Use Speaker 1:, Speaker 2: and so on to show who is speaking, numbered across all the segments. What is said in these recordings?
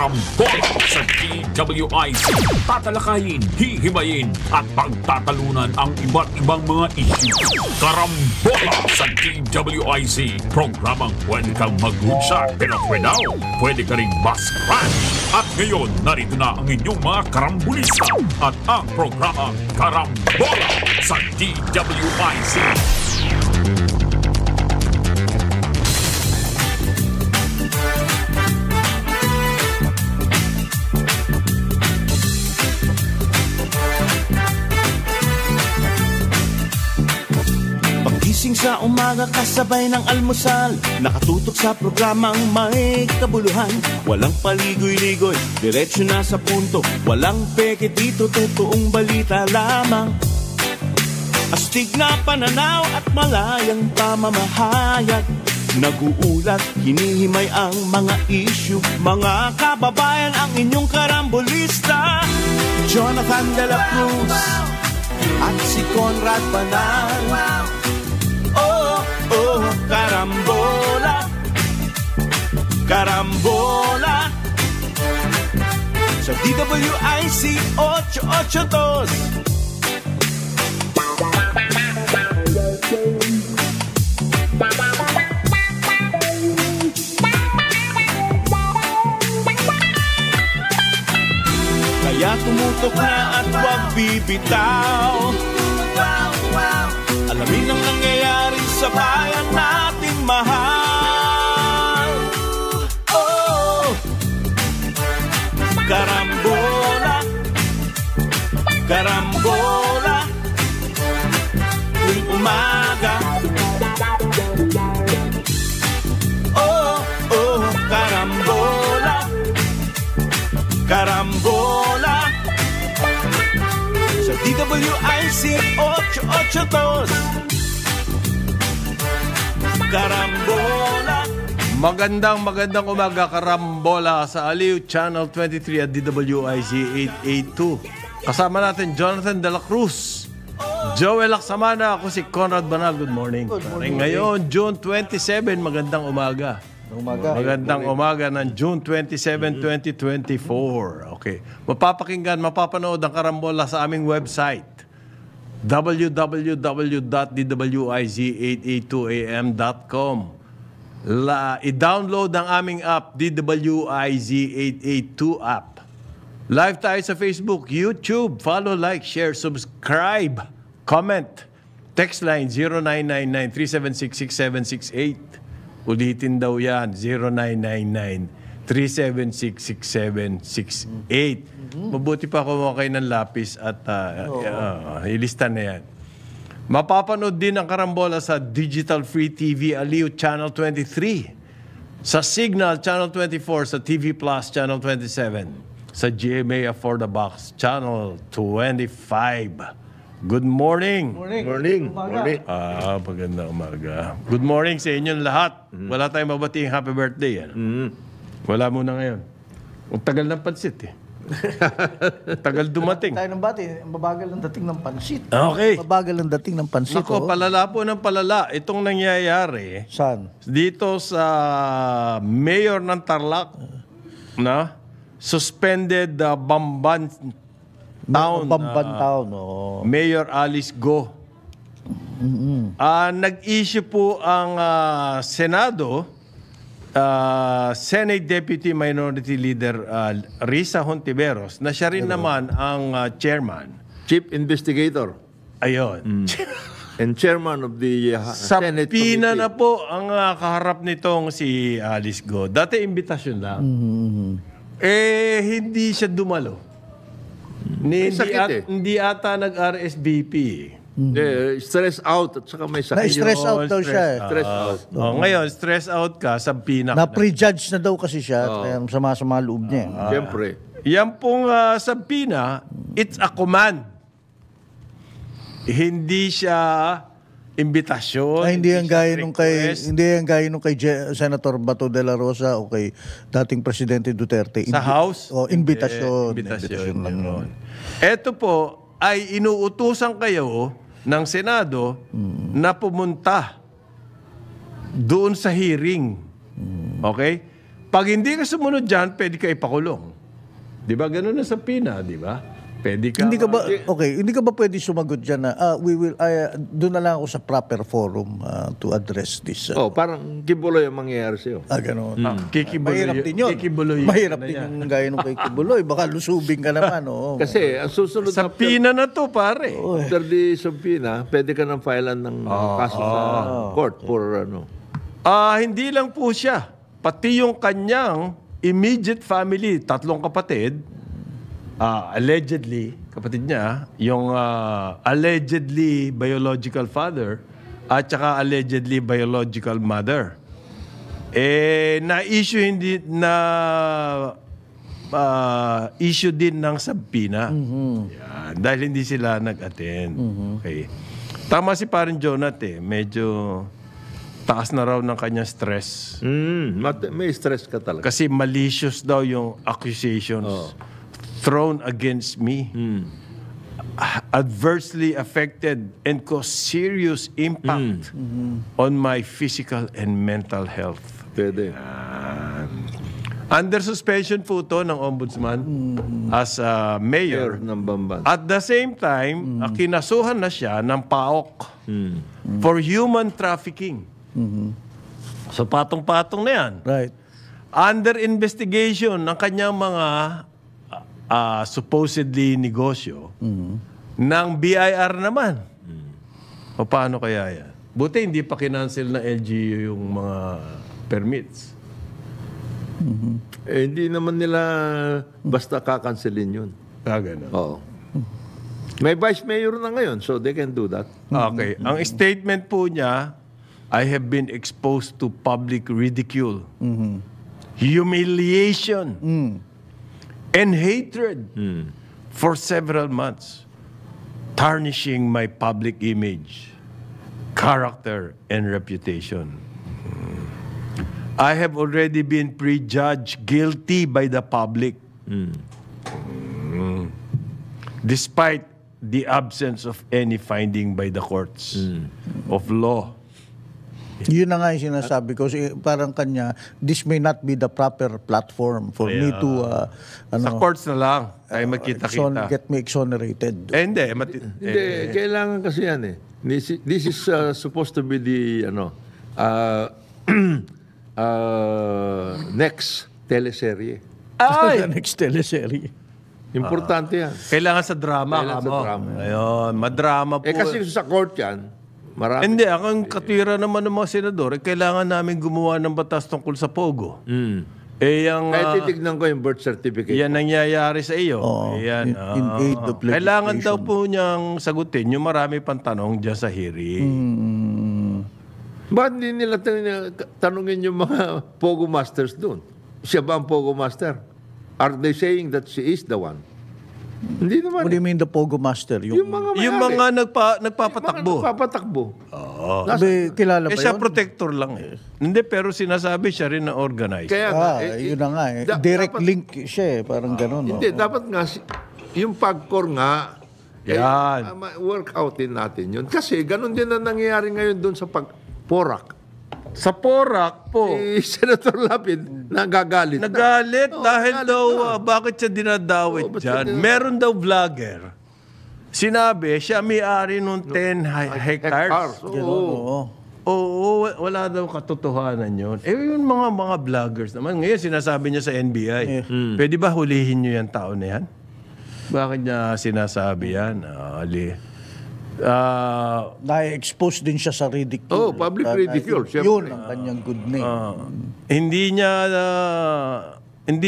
Speaker 1: Karambola sa DWIC. Tatalakayin, hihimayin at pagtatalunan ang iba't ibang mga isyu. Karambola sa DWIC. Programang pwede kang mag-good pero for now, pwede ka rin mas-crash. At ngayon, narito na ang inyong mga karambulista at ang programang Karambola sa DWIC.
Speaker 2: Gising sa umaga kasabay ng almusal, nakatutok sa programang may kabuluhan. Walang paligoy-ligoy, diretso na sa punto, walang peke dito, totoong balita lamang. Astig na pananaw at malayang pamamahayag, naguulat, hinihimay ang mga issue. Mga kababayan, ang inyong karambolista, Jonathan De La Cruz at si Conrad Banal. Oh, karambola, karambola sa DWIC 882. Kaya tumutok na at huwag bibitaw. Alamin ang nangyayari sa bayan nating mahal. Oh, karambola, karambola, tuwing umaga. Oh, karambola, karambola sa DWIC 882. Karambola.
Speaker 3: Magandang umaga, Karambola sa Aliw Channel 23 at DWIC 882. Kasama natin Jonathan De La Cruz, Joel Laksamana, ako si Conrad Banal. Good morning. Ngayon, June 27, magandang umaga. Magandang umaga ng June 27, 2024. Okay. Mapapanood ang Karambola sa aming website, www.dwiz882am.com. I-download ang aming app, DWIZ882 app. Live tayo sa Facebook, YouTube. Follow, like, share, subscribe, comment. Text line 0999-376-6768. Ulitin daw yan, 0999-376-6768. Mabuti pa kumuha kayo ng lapis at ilista na yan. Mapapanood din ang Karambola sa Digital Free TV Aliw Channel 23, sa Signal Channel 24, sa TV Plus Channel 27, sa GMA For the Box Channel 25. Good morning.
Speaker 4: Morning.
Speaker 3: Magandang umaga. Good morning sa inyong lahat. Wala tayong mabating happy birthday. Wala muna ngayon. Ang tagal ng pansit tagal dumating.
Speaker 4: Tayo ng bati, mabagal ang dating ng pansit.
Speaker 3: Okay.
Speaker 4: Mabagal ang dating ng pansit.
Speaker 3: Ako, palala po ng palala. Itong nangyayari
Speaker 4: saan?
Speaker 3: Dito sa mayor ng Tarlac, na suspended Bamban Town. Mayor Alice Go. Nag-issue po ang Senado, Senate Deputy Minority Leader Risa Hontiveros, na siya rin naman ang chairman.
Speaker 5: Chief Investigator.
Speaker 3: Ayun.
Speaker 5: And chairman of the Senate Committee.
Speaker 3: Sapina na po ang kaharap nitong si Alice Go. Dati imbitasyon lang. Hindi siya dumalo. Hindi ata nag-RSVP.
Speaker 5: Stress out at saka may sakit.
Speaker 4: Na-stress out daw siya.
Speaker 5: Stress out.
Speaker 3: Ngayon, stress out ka sa pinak.
Speaker 4: Na-prejudge na daw kasi siya. Kaya sama-sama loob niya.
Speaker 5: Siyempre.
Speaker 3: Yan pong sabina, it's a command. Hindi siya imbitasyon.
Speaker 4: Hindi yan gaya nung kay Senator Bato de la Rosa o kay dating Presidente Duterte.
Speaker 3: Sa House?
Speaker 4: Invitasyon.
Speaker 3: Invitasyon lang noon. Ito po ay inuutusan kayo ng Senado na pumunta doon sa hearing. Okay? Pag hindi ka sumunod dyan, pwede ka ipakulong. Di ba? Ganun na sa Pina, di ba? Pwede ka...
Speaker 4: Hindi ka ba hindi ka ba pwede sumagot diyan na doon na lang ako sa proper forum to address this.
Speaker 5: Parang kibuloy ang mangyayari sa'yo.
Speaker 4: Gano'n.
Speaker 3: Kikibuloy.
Speaker 4: Mahirap din yun.
Speaker 3: Kikibuloy.
Speaker 4: Mahirap din yung gaya nung kay Kibuloy. Baka lusubing ka naman.
Speaker 5: Kasi ang susunod
Speaker 3: Sa Pina na to, pare.
Speaker 5: after the subpoena, pwede ka nang filean ng kaso sa court for ano.
Speaker 3: Hindi lang po siya. Pati yung kanyang immediate family, 3 kapatid, allegedly, kapatid niya, yung allegedly biological father at saka allegedly biological mother. Na-issue issue din ng subpoena. Yan, dahil hindi sila nag-attend. Okay. Tama si Parin Jonat medyo taas na raw ng kanyang stress.
Speaker 5: May stress ka talaga.
Speaker 3: Kasi malicious daw yung accusations thrown against me. Adversely affected and caused serious impact on my physical and mental health.
Speaker 5: Pwede.
Speaker 3: Under suspension po ito ng ombudsman as mayor.
Speaker 5: ng Bamban.
Speaker 3: At the same time, kinasuhan na siya ng PAOK for human trafficking. So patong-patong na yan.
Speaker 4: Right.
Speaker 3: Under investigation ng kanyang mga supposedly negosyo ng BIR naman. O paano kaya yan? Buti hindi pa kinancel na LGU yung mga permits.
Speaker 5: Hindi naman nila basta kakanselin yun.
Speaker 3: Ganun.
Speaker 5: Oo. May vice mayor na ngayon, so they can do that.
Speaker 3: Okay. Ang statement po niya, I have been exposed to public ridicule, humiliation, and hatred for several months, tarnishing my public image, character, and reputation. I have already been prejudged guilty by the public, despite the absence of any finding by the courts of law.
Speaker 4: Yun na nga yung sinasabi ko. Parang kanya, this may not be the proper platform for me to
Speaker 3: Sa courts na lang ay magkita-kita.
Speaker 4: get me exonerated.
Speaker 3: Hindi.
Speaker 5: Hindi, kailangan kasi yan eh. This is supposed to be the next teleserye.
Speaker 4: The next teleserye.
Speaker 5: Importante yan.
Speaker 3: Kailangan sa drama.
Speaker 5: Kailangan sa drama.
Speaker 3: Ayun, madrama po.
Speaker 5: Kasi sa court yan, marami.
Speaker 3: Hindi, ang katwira naman ng mga senador, kailangan namin gumawa ng batas tungkol sa Pogo. Yung,
Speaker 5: Kaya titignan ko yung birth certificate.
Speaker 3: yan nangyayari sa iyo. Yan,
Speaker 4: in aid of legislation.
Speaker 3: kailangan daw po niyang sagutin yung marami pang tanong dyan sa hearing.
Speaker 5: Ba't hindi nila tanungin yung mga Pogo Masters doon? Siya ba ang Pogo Master? Are they saying that she is the one? Hindi naman.
Speaker 4: What do you mean the Pogo Master?
Speaker 5: Yung mga
Speaker 3: Yung
Speaker 5: may-ari.
Speaker 3: mga nagpapatakbo.
Speaker 5: Nagpapatakbo.
Speaker 4: Kilala ba
Speaker 3: siya
Speaker 4: yun?
Speaker 3: protector lang Hindi, pero sinasabi siya rin na organized.
Speaker 5: Kaya nga,
Speaker 4: Yun na nga eh. Direct link siya eh. Parang ganun.
Speaker 5: Hindi, dapat nga, yung pagkor nga,
Speaker 3: Yan.
Speaker 5: work outin natin yun. Kasi ganun din ang nangyayari ngayon doon sa pagporak.
Speaker 3: Sa Porac po,
Speaker 5: Si Senator Lapid, nagagalit.
Speaker 3: nagalit dahil
Speaker 5: nagalit
Speaker 3: daw
Speaker 5: na.
Speaker 3: bakit siya dinadawit
Speaker 5: ba't siya
Speaker 3: dyan. Meron daw vlogger. Sinabi, siya may-ari nung 10 hectares.
Speaker 5: Oo.
Speaker 3: Oo, wala daw katotohanan yun. Yung mga vloggers naman. Ngayon, sinasabi niya sa NBI, pwede ba hulihin niyo yung tao na yan? Bakit niya sinasabi yan?
Speaker 4: Na-expose din siya sa ridicule.
Speaker 5: Public ridicule.
Speaker 4: Yun ang kanyang good name.
Speaker 3: Hindi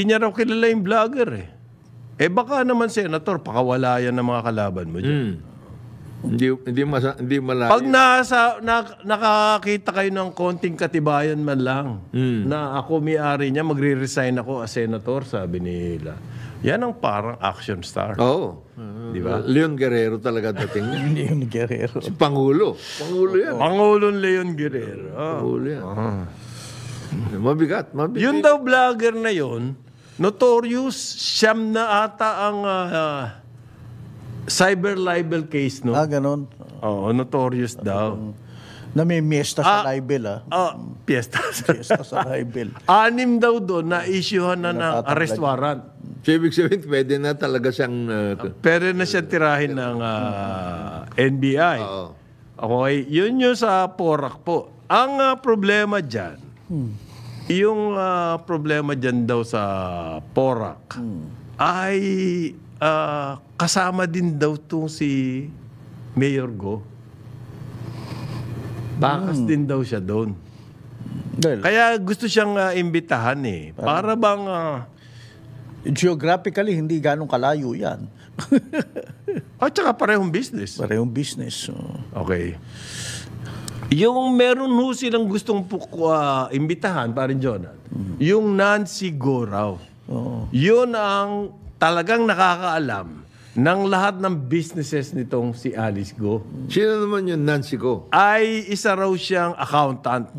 Speaker 3: niya raw kilala yung vlogger baka naman senator, pakawala yan ng mga kalaban mo dyan.
Speaker 5: Hindi malayo.
Speaker 3: Pag nakakita kayo ng konting katibayan man lang na ako may-ari niya, magre-resign ako as senator, sabi nila. Yan ang parang action star.
Speaker 5: Oo.
Speaker 3: Di ba?
Speaker 5: Leon Guerrero talaga dating niya.
Speaker 4: Hindi yun Guerrero.
Speaker 5: Si Pangulo. Pangulo yan.
Speaker 3: Pangulong Leon Guerrero.
Speaker 5: Pangulo yan. Mabigat.
Speaker 3: Yun daw vlogger na yun, notorious, siyam na ata ang cyber libel case, no?
Speaker 4: Ganun.
Speaker 3: Oo, notorious daw.
Speaker 4: Na may miesta sa libel,
Speaker 3: Piyesta.
Speaker 4: Miesta sa libel.
Speaker 3: 6 daw doon na issuehan na ng
Speaker 4: Natatanggal.
Speaker 3: arrest warrant.
Speaker 5: So, ibig sabihin, pwede na talaga siyang...
Speaker 3: Pero na siya tirahin ng NBI.
Speaker 5: Oo.
Speaker 3: Okay, yun yung sa Porac po. Ang problema dyan, yung problema dyan daw sa Porac, ay kasama din daw itong si Mayor Go. Bakas din daw siya doon.
Speaker 4: Dahil,
Speaker 3: Kaya gusto siyang imbitahan Para bang...
Speaker 4: geographically, hindi ganong kalayo yan.
Speaker 3: tsaka parehong business.
Speaker 4: Parehong business.
Speaker 3: Okay. Yung meron ho silang gustong imbitahan, parin Jonathan, yung Nancy Go raw. Yun ang talagang nakakaalam ng lahat ng businesses nitong si Alice Go.
Speaker 5: Sino naman yung Nancy Go?
Speaker 3: Ay isa raw siyang accountant.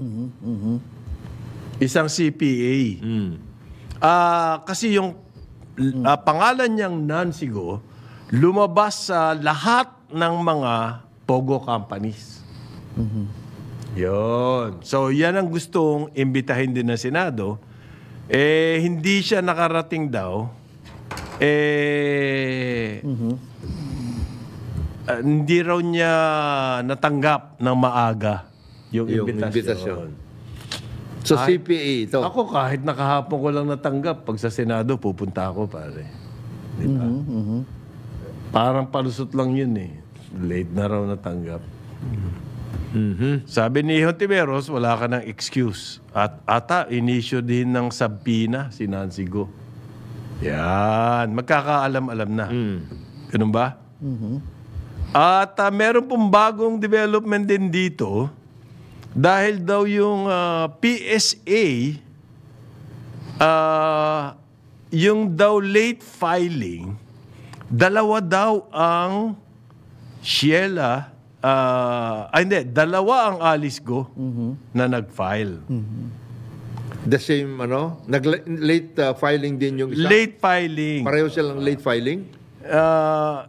Speaker 3: Isang CPA. Kasi yung pangalan niyang Nancy Go, lumabas sa lahat ng mga Pogo companies. Yun. So, yan ang gustong imbitahin din ng Senado. Hindi siya nakarating daw. Hindi raw niya natanggap ng maaga yung invitasyon.
Speaker 5: So, CPA ito.
Speaker 3: Ako kahit nakahapon ko lang natanggap, pag sa Senado, pupunta ako, pare. Di ba? Parang palusot lang yun Late na raw natanggap. Sabi ni Hontiveros, wala ka ng excuse. At ata, inisyo din ng sabina si Nancy Go. Yan. Magkakaalam-alam na. Ganun ba? At meron pong bagong development din dito dahil daw yung PSA, yung daw late filing, dalawa daw ang Sheila, dalawa ang Alice Go na nag-file.
Speaker 5: The same, late filing din yung isa?
Speaker 3: Late filing.
Speaker 5: Pareho silang late filing?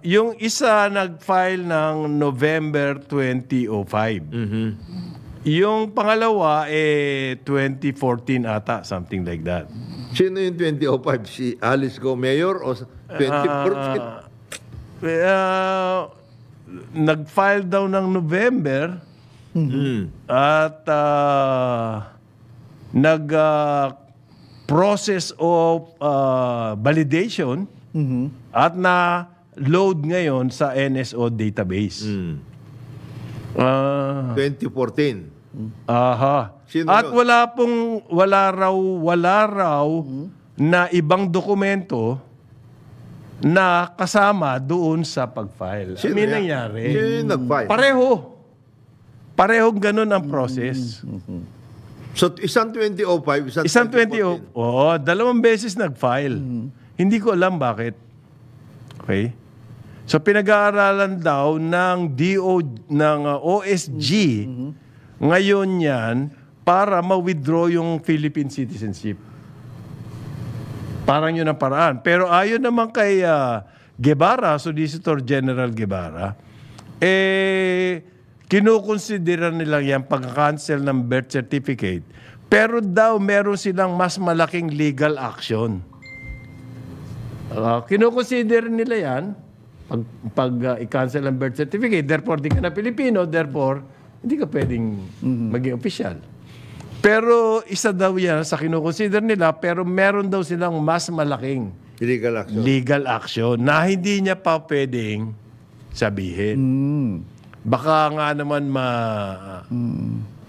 Speaker 3: Yung isa nag-file ng November 2005. Yung pangalawa 2014 ata, something like that.
Speaker 5: Sino yung 2005? Si Alice Go Mayor o 2014?
Speaker 3: Nag-file daw ng November at nag-process of validation at na-load ngayon sa NSO database.
Speaker 5: 2014.
Speaker 3: Aha.
Speaker 5: Sino
Speaker 3: At
Speaker 5: yun?
Speaker 3: wala raw na ibang dokumento na kasama doon sa pag-file.
Speaker 5: Sino
Speaker 3: May
Speaker 5: yan?
Speaker 3: nangyari.
Speaker 5: Sino yung nag-file?
Speaker 3: Parehong ganun ang process.
Speaker 5: So, isang 2005,
Speaker 3: Isang
Speaker 5: 2014.
Speaker 3: 20, dalawang beses nag-file. Hindi ko alam bakit. Okay? So, pinag-aaralan daw ng OSG ngayon yan para ma-withdraw yung Philippine citizenship. Parang yun ang paraan. Pero ayon naman kay Guevara, Solicitor General Guevara, kinukonsidera nila yan pag-cancel ng birth certificate. Pero daw meron silang mas malaking legal action. Kinukonsidera nila yan pag i-cancel ang birth certificate. Therefore, di ka na Pilipino. Therefore, hindi ka pwedeng maging opisyal. Pero isa daw yan sa kinukonsider nila, pero meron daw silang mas malaking legal action na hindi niya pa pwedeng sabihin. Baka nga naman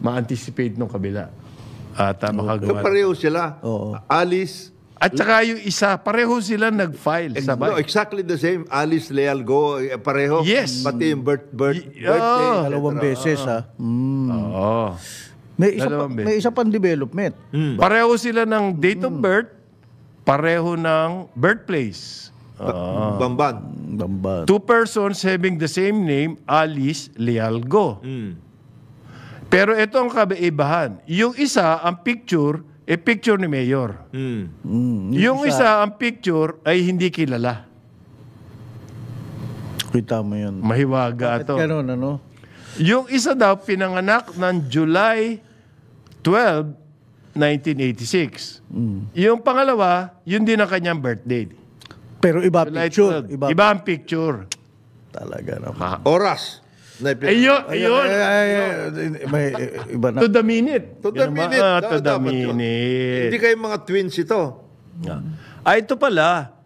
Speaker 3: ma-anticipate nung kabila. At makagawa.
Speaker 5: Pareho sila. Alice.
Speaker 3: At saka yung isa, pareho sila nag-file. Sabay.
Speaker 5: No, exactly the same. Alice Leal Go, pareho.
Speaker 3: Yes.
Speaker 5: Pati yung birthday.
Speaker 4: Dalawang beses,
Speaker 3: Oo.
Speaker 4: May isa pang development.
Speaker 3: Pareho sila ng date of birth, pareho ng birthplace.
Speaker 5: Bamban.
Speaker 3: Two persons having the same name, Alice Leal Go. Pero ito ang kaibahan. Yung isa, ang picture, picture ni Mayor. Yung isa, ang picture ay hindi kilala.
Speaker 4: Kita mo yun.
Speaker 3: Mahiwaga to.
Speaker 4: Ganun, ano?
Speaker 3: Yung isa daw, pinanganak ng July 12, 1986. Yung pangalawa, yun din ang kanyang birthday.
Speaker 4: Pero iba
Speaker 3: July
Speaker 4: picture.
Speaker 3: 12. Iba ang picture.
Speaker 4: Talaga naman.
Speaker 5: Oras.
Speaker 3: Ayun!
Speaker 4: May iba na.
Speaker 3: To the minute.
Speaker 5: To the
Speaker 3: Yun naman.
Speaker 5: minute.
Speaker 3: To the
Speaker 5: Dapat yun.
Speaker 3: minute.
Speaker 5: Hindi kayo mga twins ito.
Speaker 3: Ito pala,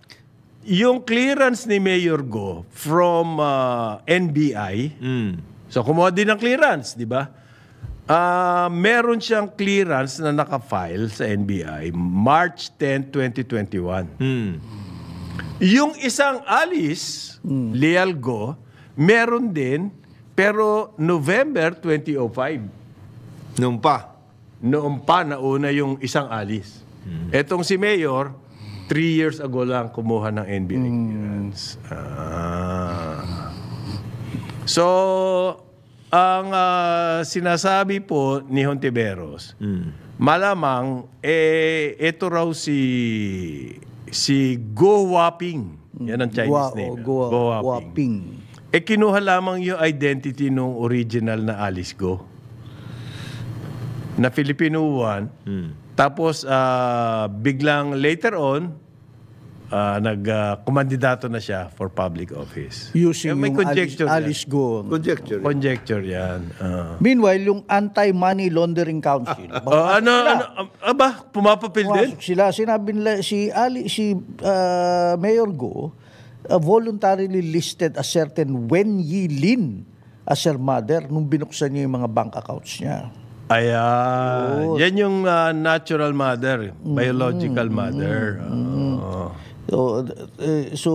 Speaker 3: yung clearance ni Mayor Go from NBI, so kumuha din ng clearance, di ba? Meron siyang clearance na nakafile sa NBI March 10, 2021. Yung isang alis, Leal Go, meron din, pero November 2005.
Speaker 5: Noon pa.
Speaker 3: Noon pa, nauna yung isang alis. Etong si Mayor, 3 years ago lang kumuha ng NBI clearance. So, ang sinasabi po ni Hontiveros, malamang, ito raw si Go Waping. Yan ang Chinese name.
Speaker 4: Go Waping.
Speaker 3: Kinuha lamang yung identity nung original na Alice Go. Na Filipino 1. Tapos, biglang later on, nag-kumandidato na siya for public office.
Speaker 4: Using
Speaker 3: May
Speaker 4: yung
Speaker 3: conjecture
Speaker 4: Alice Go.
Speaker 5: Conjecture.
Speaker 3: Conjecture yan.
Speaker 4: Meanwhile, yung Anti-Money Laundering Council.
Speaker 3: Pumapapil din?
Speaker 4: Pumasok sila. Sinabi nila, si Mayor Go voluntarily listed a certain Wen Yi Lin as her mother nung binuksan niya yung mga bank accounts niya.
Speaker 3: Ayan. Yan yung natural mother, biological mother.
Speaker 4: So,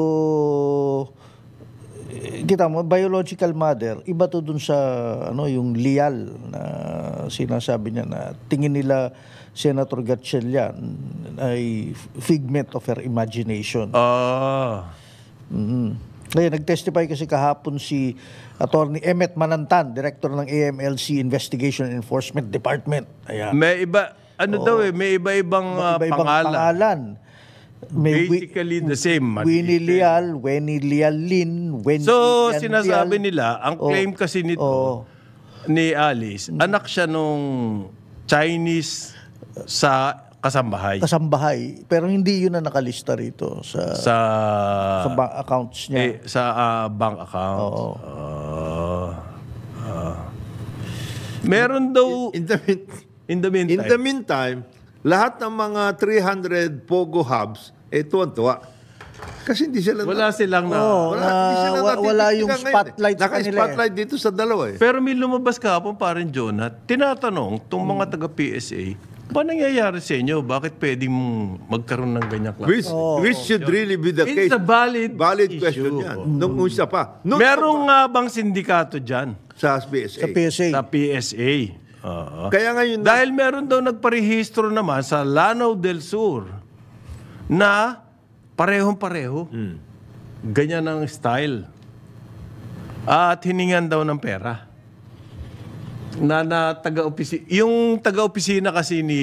Speaker 4: kita mo, biological mother, iba to dun sa yung leal na sinasabi niya na tingin nila Senator Gatchalian ay figment of her imagination. Ngayon, nag-testify kasi kahapon si Attorney Emmet Manantan, Director ng AMLC Investigation and Enforcement Department. Ayan.
Speaker 3: May iba, may iba-ibang pangalan. Basically the same.
Speaker 4: Winnie Leal, Weni Leal Lin, Wen
Speaker 3: So,
Speaker 4: Leal
Speaker 3: sinasabi
Speaker 4: Leal.
Speaker 3: nila, ang claim kasi nito, ni Alice, anak siya nung Chinese sa kasambahay.
Speaker 4: Kasambahay. Pero hindi yun na nakalista rito sa bank accounts niya.
Speaker 3: Sa bank account.
Speaker 4: Oo.
Speaker 3: Meron daw,
Speaker 5: In
Speaker 3: in the meantime,
Speaker 5: the meantime, lahat ng mga 300 Pogo hubs, tuwan-tuwa. Kasi hindi sila
Speaker 3: wala silang na.
Speaker 4: Wala yung spotlight sa kanila.
Speaker 5: Naka-spotlight dito sa dalawa eh.
Speaker 3: Pero may lumabas kahapon parang Jonah, tinatanong itong mga taga-PSA, ba nangyayari sa inyo? Bakit pwedeng magkaroon ng ganyang klase?
Speaker 5: Which should really be the case.
Speaker 3: It's a valid
Speaker 5: question
Speaker 3: issue.
Speaker 5: yan. Nung isa pa.
Speaker 3: Merong bang sindikato dyan
Speaker 5: Sa PSA.
Speaker 4: Sa PSA.
Speaker 3: sa PSA?
Speaker 5: Kaya ngayon,
Speaker 3: Dahil meron daw nagparehistro naman sa Lanao del Sur na parehong-pareho. Ganyan ang style. At hiningan daw ng pera. Na yung taga-opisina kasi ni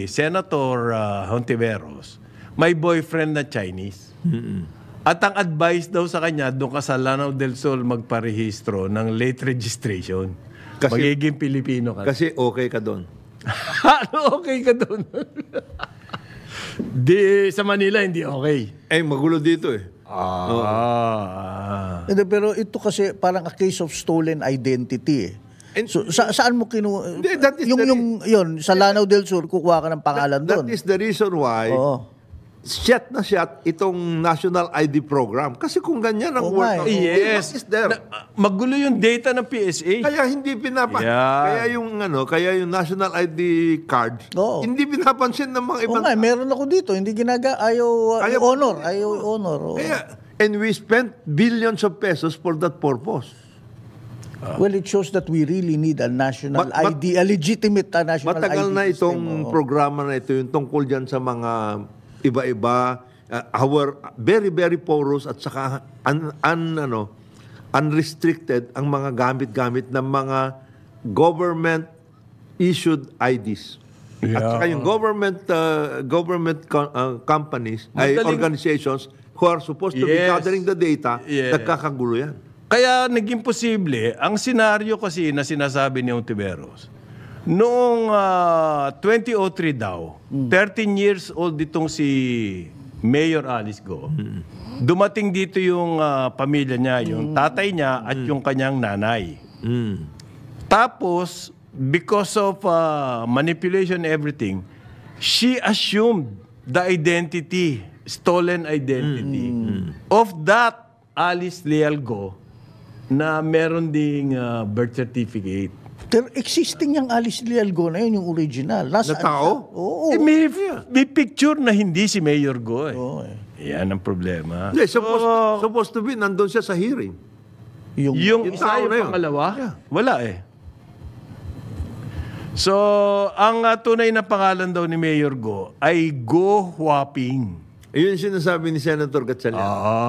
Speaker 3: Senator Hontiveros, may boyfriend na Chinese. At ang advice daw sa kanya, doon ka sa Lanao del Sol magparehistro ng late registration. Magiging Pilipino ka.
Speaker 5: kasi okay ka doon.
Speaker 3: Okay ka doon. Di, sa Manila, hindi okay.
Speaker 5: Magulo dito eh.
Speaker 4: Hindi, pero ito kasi parang a case of stolen identity eh. So, saan mo kinuha?
Speaker 5: Hindi, that is
Speaker 4: Yun, sa Lanao del Sur, kukuha ka ng pangalan doon.
Speaker 5: That is the reason why shot na shot itong National ID program. Kasi kung ganyan ang work,
Speaker 3: Yes.
Speaker 5: what is there?
Speaker 3: Magulo yung data ng PSA.
Speaker 5: Kaya hindi kaya yung National ID card, hindi pinapansin ng mga ibang
Speaker 4: meron ako dito, hindi ayaw honor.
Speaker 5: Kaya, and we spent billions of pesos for that purpose.
Speaker 4: Well, it shows that we really need a national ID, a legitimate national ID.
Speaker 5: Matagal na itong programa na ito, yung tungkol dyan sa mga iba-iba, our very, very porous at saka unrestricted ang mga gamit-gamit ng mga government-issued IDs. At saka yung government companies, organizations who are supposed to be gathering the data, nagkakagulo yan.
Speaker 3: Kaya naging posible, ang senaryo kasi na sinasabi ni Ontiveros, noong 2003 daw, 13 years old itong si Mayor Alice Go, dumating dito yung pamilya niya, yung tatay niya at yung kanyang nanay. Tapos, because of manipulation and everything, she assumed the identity, stolen identity, of that Alice Leal Go na meron ding birth certificate.
Speaker 4: Pero existing yung Alice Leal Go na yun, yung original.
Speaker 5: Na tao?
Speaker 4: Oo.
Speaker 3: May picture na hindi si Mayor Go.
Speaker 4: Oo,
Speaker 3: Yan ang problema.
Speaker 5: Hindi, supposed to be, nandun siya sa hearing.
Speaker 3: Yung isa
Speaker 5: tao
Speaker 3: yung
Speaker 5: na yun.
Speaker 3: pangalawa, wala eh. So, ang tunay na pangalan daw ni Mayor Go ay Go Huaping.
Speaker 5: Yun yung sinasabi ni Senator Gatchalian.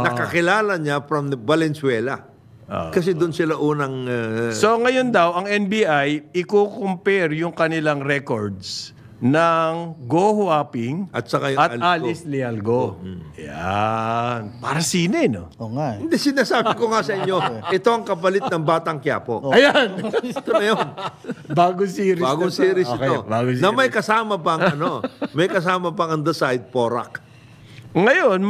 Speaker 5: Nakakilala niya from Valenzuela. Kasi doon sila unang...
Speaker 3: So, ngayon daw, ang NBI, i-compare yung kanilang records ng Go Huaping
Speaker 5: At saka yung
Speaker 3: at
Speaker 5: Alice
Speaker 3: Alice Leal Go. Yan. Para sine, no?
Speaker 4: Oo nga eh.
Speaker 5: Hindi, sinasabi ko nga sa inyo, ito ang kapalit ng Batang Quiapo.
Speaker 3: Ayan!
Speaker 5: Ito na yun.
Speaker 3: Bagong series.
Speaker 5: Bagong
Speaker 3: na to.
Speaker 5: series
Speaker 3: Okay,
Speaker 5: ito.
Speaker 3: bagong
Speaker 5: Na may
Speaker 3: series.
Speaker 5: kasama pang may kasama pang on the side, Porak.
Speaker 3: Ngayon,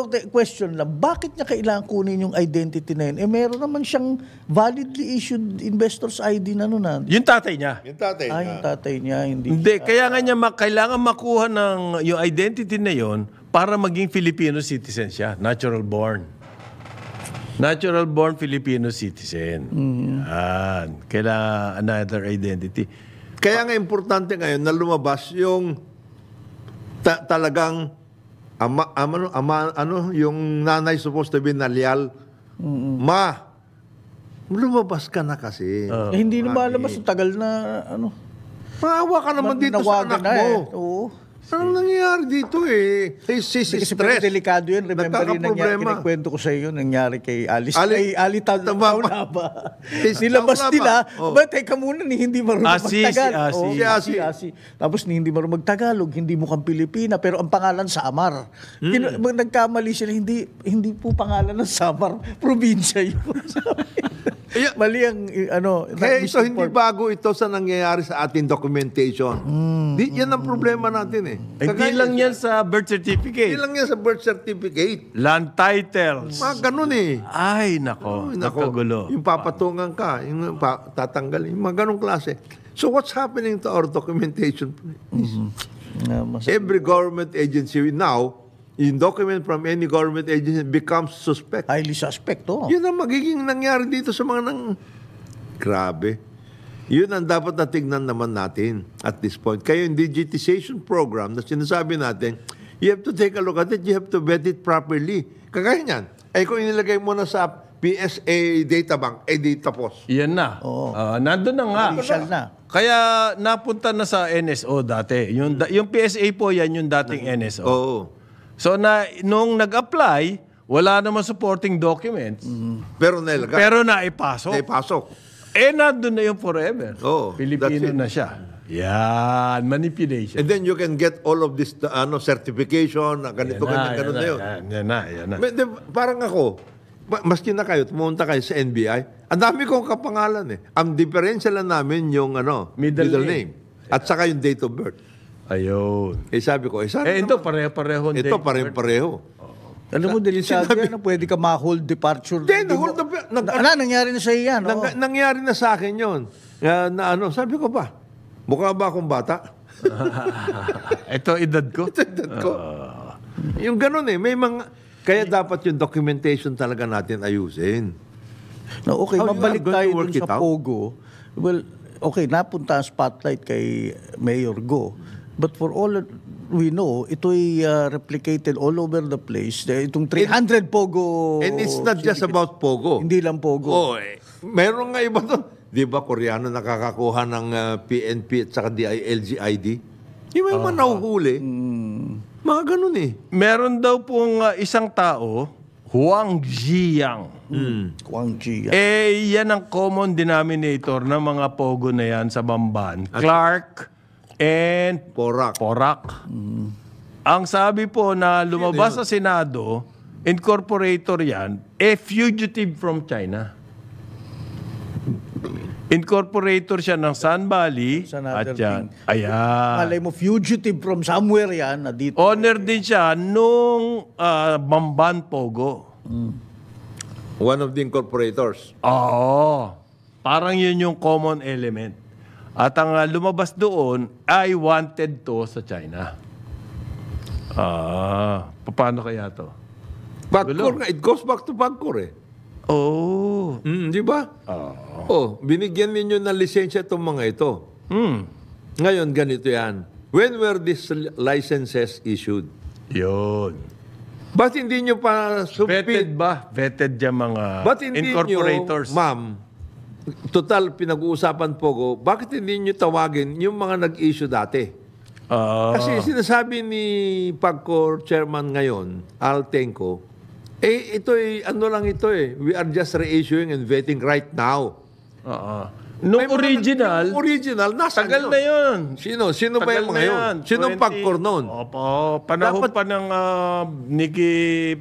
Speaker 4: Okay, question lang. Bakit niya kailangan kunin yung identity na yun? Eh, meron naman siyang validly issued investor's ID na nun.
Speaker 3: yung tatay niya.
Speaker 5: Yung tatay
Speaker 4: Yung tatay niya, hindi.
Speaker 3: Hindi, kaya nga niya kailangan makuha ng yung identity na yon para maging Filipino citizen siya. Natural born. Natural born Filipino citizen. Yan. Kailangan another identity.
Speaker 5: Kaya nga importante ngayon na lumabas yung talagang yung nanay supposed to be nalyal. Lumabas ka na kasi.
Speaker 4: Eh, hindi na malabas. Tagal na,
Speaker 5: Maawa ka naman dito sa
Speaker 4: nawagan
Speaker 5: anak
Speaker 4: na
Speaker 5: mo.
Speaker 4: eh. Oo.
Speaker 5: Anong nangyayari dito eh? She's
Speaker 4: Kasi
Speaker 5: stress.
Speaker 4: delikado yun. Remember yun,
Speaker 5: Nagkakaproblema.
Speaker 4: kinikwento ko sa iyo, nangyari kay Alice.
Speaker 5: Ali-
Speaker 4: Ali
Speaker 5: Tama
Speaker 4: Tauna ba?
Speaker 5: Tauna
Speaker 4: Nilabas
Speaker 5: ba?
Speaker 4: nila.
Speaker 5: Oh.
Speaker 4: Ba, teka muna, ni hindi marunong
Speaker 3: Asi,
Speaker 4: magtagal.
Speaker 3: si
Speaker 5: Asi.
Speaker 4: Asi. Tapos ni hindi marunong magtagalog, hindi mukhang Pilipina, pero ang pangalan Samar. Nagkamali sila, hindi po pangalan ng Samar. Probinsya yun. Mali ang,
Speaker 5: Kaya ito, hindi bago ito sa nangyayari sa ating documentation. Yan ang problema natin eh.
Speaker 3: Hindi lang yan sa birth certificate.
Speaker 5: Hindi lang yan sa birth certificate.
Speaker 3: Land titles.
Speaker 5: Mga ganun eh.
Speaker 3: Ay, nako. Nakagulo.
Speaker 5: Yung papatungan ka, yung tatanggalin, yung mga ganung klase. So what's happening to our documentation? Every government agency now, yung document from any government agency becomes suspect.
Speaker 4: Highly suspect, oh.
Speaker 5: Yun ang magiging nangyari dito sa mga Grabe. Yun ang dapat na tignan naman natin at this point. Kaya yung digitization program na sinasabi natin, you have to take a look at it, you have to vet it properly. Kagaya niyan, kung inilagay mo na sa PSA data bank, di tapos.
Speaker 3: Yan na. Nandun na nga.
Speaker 4: Official na.
Speaker 3: Kaya napunta na sa NSO dati. Yung PSA po yan, yung dating NSO.
Speaker 5: Oo.
Speaker 3: So nung nag-apply, wala naman supporting documents.
Speaker 5: Pero nailagay.
Speaker 3: Pero naipasok.
Speaker 5: Naipasok.
Speaker 3: Nandun na yung forever.
Speaker 5: Oo,
Speaker 3: Pilipino
Speaker 5: that's it.
Speaker 3: na siya. Yan, manipulation.
Speaker 5: And then you can get all of this certification, ganito, ganyan na yun.
Speaker 3: Yan na.
Speaker 5: Parang ako, maski na kayo, tumunta kayo sa NBI, ang dami kong kapangalan eh. Ang diferensya lang namin yung middle name. At saka yung date of birth.
Speaker 3: Ayun.
Speaker 5: Sabi ko, sana
Speaker 3: Ito,
Speaker 5: naman.
Speaker 3: pareho-pareho.
Speaker 5: Ito pareho.
Speaker 4: Alam mo, delikado yan. Pwede ka ma-hold departure.
Speaker 5: Then,
Speaker 4: nangyari na sa iyo yan.
Speaker 5: nangyari na sa akin yun. Sabi ko pa, mukha ba akong bata?
Speaker 3: Ito, edad ko.
Speaker 5: Yung ganun eh, may mga... Kaya dapat yung documentation talaga natin ayusin.
Speaker 4: Okay,
Speaker 5: How
Speaker 4: mabalik
Speaker 5: you are going
Speaker 4: tayo
Speaker 5: to work
Speaker 4: dun
Speaker 5: it
Speaker 4: sa
Speaker 5: out?
Speaker 4: Pogo. Well, okay, napunta ang spotlight kay Mayor Go. But for all we know, ito'y replicated all over the place. Itong 300 Pogo.
Speaker 5: And it's not just about Pogo.
Speaker 4: Hindi lang Pogo.
Speaker 5: Meron nga iba doon. Di ba, Koreano nakakakuha ng PNP at saka DILG-ID? Di ba yung mga nahuhuli? Mga ganun eh.
Speaker 3: Meron daw pong isang tao, Huang Ziyang.
Speaker 4: Huang Ji.
Speaker 3: Yan ang common denominator ng mga pogo na yan sa Bamban. Clark and
Speaker 5: Porak.
Speaker 3: Ang sabi po na lumabas sa Senado, incorporator yan, fugitive from China. Incorporator siya ng Sun Valley
Speaker 4: Sa another
Speaker 3: at yan.
Speaker 4: thing.
Speaker 3: Ayan.
Speaker 4: Malay mo, fugitive from somewhere yan, na dito.
Speaker 3: Owner din siya nung Bamban Pogo.
Speaker 5: One of the incorporators.
Speaker 3: Oo. Parang yun yung common element. At ang lumabas doon ay wanted to sa China. Paano kaya to?
Speaker 5: Pagcor nga, it goes back to Pagcor eh.
Speaker 3: Oh.
Speaker 5: Di ba? Binigyan ninyo ng lisensya itong mga ito. Ngayon, ganito yan. When were these licenses issued?
Speaker 3: Yun.
Speaker 5: Ba't hindi nyo pa
Speaker 3: Vetted ba? Vetted yung mga
Speaker 5: Ba't hindi
Speaker 3: incorporators.
Speaker 5: nyo, ma'am, total pinag-uusapan po ko, bakit hindi nyo tawagin yung mga nag-issue dati? Kasi sinasabi ni Pagcor chairman ngayon, Al Tenco, ito ano lang ito we are just reissuing and vetting right now.
Speaker 3: Nung original,
Speaker 5: nasa
Speaker 3: tagal na yun.
Speaker 5: Sino ba
Speaker 3: Tagal
Speaker 5: yung
Speaker 3: na
Speaker 5: mga yun?
Speaker 3: yan.
Speaker 5: Sinong
Speaker 3: 20
Speaker 5: Pagcor noon?
Speaker 3: Opo, panahon pa ng ni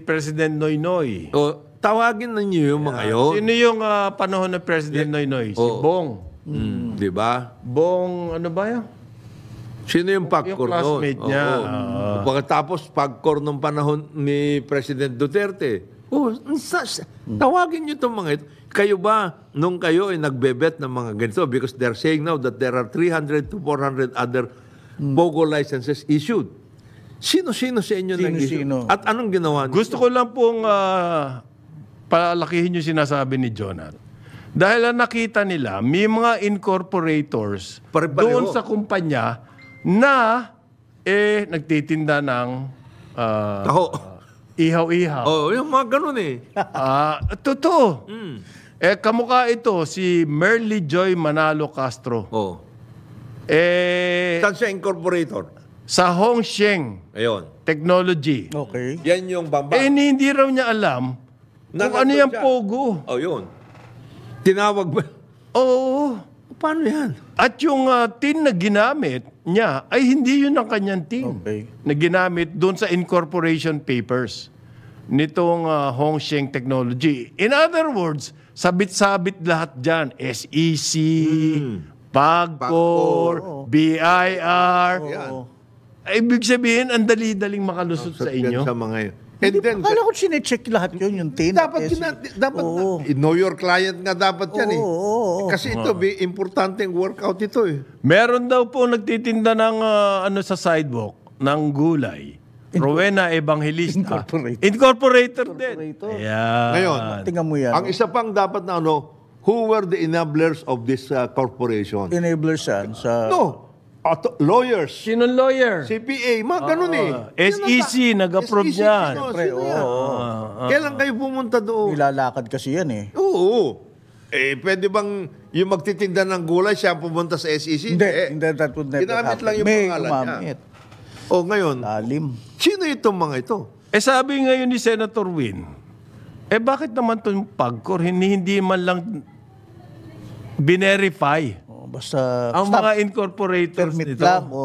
Speaker 3: President Noynoy.
Speaker 5: Tawagin ninyo yung mga yun.
Speaker 3: Sino yung panahon ng President Noynoy? Si Bong.
Speaker 5: Di ba?
Speaker 3: Bong, ano ba yun?
Speaker 5: Sino yung Pagcor
Speaker 3: Yung
Speaker 5: noon?
Speaker 3: classmate niya.
Speaker 5: Pagkatapos, Pagcor nung panahon ni President Duterte. Tawagin nyo itong mga ito. Kayo ba, nung kayo ay nagbebet ng mga ganito, because they're saying now that there are 300 to 400 other BOGO licenses issued. Sino-sino sa inyo nag-issue?
Speaker 4: Sino-sino?
Speaker 5: At anong ginawa niyo?
Speaker 3: Gusto ko lang pong palakihin yung sinasabi ni Jonathan. Dahil nakita nila, may mga incorporators
Speaker 5: Pare-pareho.
Speaker 3: doon sa kumpanya na nagtitinda ng ihaw-ihaw.
Speaker 5: Yung mga ganun eh.
Speaker 3: Totoo. Kamukha ito si Merly Joy Manalo Castro.
Speaker 5: Saan siya incorporator?
Speaker 3: Sa Hongsheng
Speaker 5: Ayun.
Speaker 3: Technology.
Speaker 4: Okay.
Speaker 5: Yan yung Bamba.
Speaker 3: Hindi raw niya alam kung ano yung
Speaker 5: siya.
Speaker 3: Pogo.
Speaker 5: Yun. Tinawag ba?
Speaker 3: Oo.
Speaker 5: Paano yan?
Speaker 3: At yung tin na ginamit niya ay hindi yun ang kanyang tin.
Speaker 4: Okay.
Speaker 3: Na ginamit doon sa incorporation papers nitong Hongsheng Technology. In other words, sabit-sabit lahat dyan. SEC, Pagcor, BIR. Ibig sabihin, ang dali-daling makalusot sa inyo.
Speaker 5: Sa mga yun. And then,
Speaker 4: Akala ko sinecheck lahat yun, yung tin.
Speaker 5: dapat know your client nga dapat yan Kasi ito, importanteng workout ito
Speaker 3: Meron daw po nagtitinda ng sa sidewalk ng gulay. Rowena Evangelista. Incorporator din. Ayan.
Speaker 5: Ngayon,
Speaker 4: Tingnan mo yan.
Speaker 5: ang isa pang dapat na who were the enablers of this corporation?
Speaker 4: Enablers yan sa...
Speaker 5: No. Lawyers.
Speaker 3: Sinong lawyer?
Speaker 5: CPA, mga ganun
Speaker 3: SEC, nag-approve
Speaker 5: SEC,
Speaker 3: yan.
Speaker 5: sino yan? Kailan kayo pumunta doon?
Speaker 4: Nilalakad kasi yan
Speaker 5: Oo. Pwede bang yung magtitinda ng gulay siya pumunta sa SEC?
Speaker 4: Hindi, that would never
Speaker 5: Ginamit
Speaker 4: happen.
Speaker 5: lang yung
Speaker 4: May
Speaker 5: pangalan
Speaker 4: gumamit.
Speaker 5: niya. Ngayon,
Speaker 4: Lalim.
Speaker 5: sino itong mga ito?
Speaker 3: Sabi ngayon ni Senator Win, bakit naman itong Pagcor, hindi man lang binerify
Speaker 4: Basta
Speaker 3: ang mga incorporators
Speaker 4: permit
Speaker 3: nito?
Speaker 4: lang o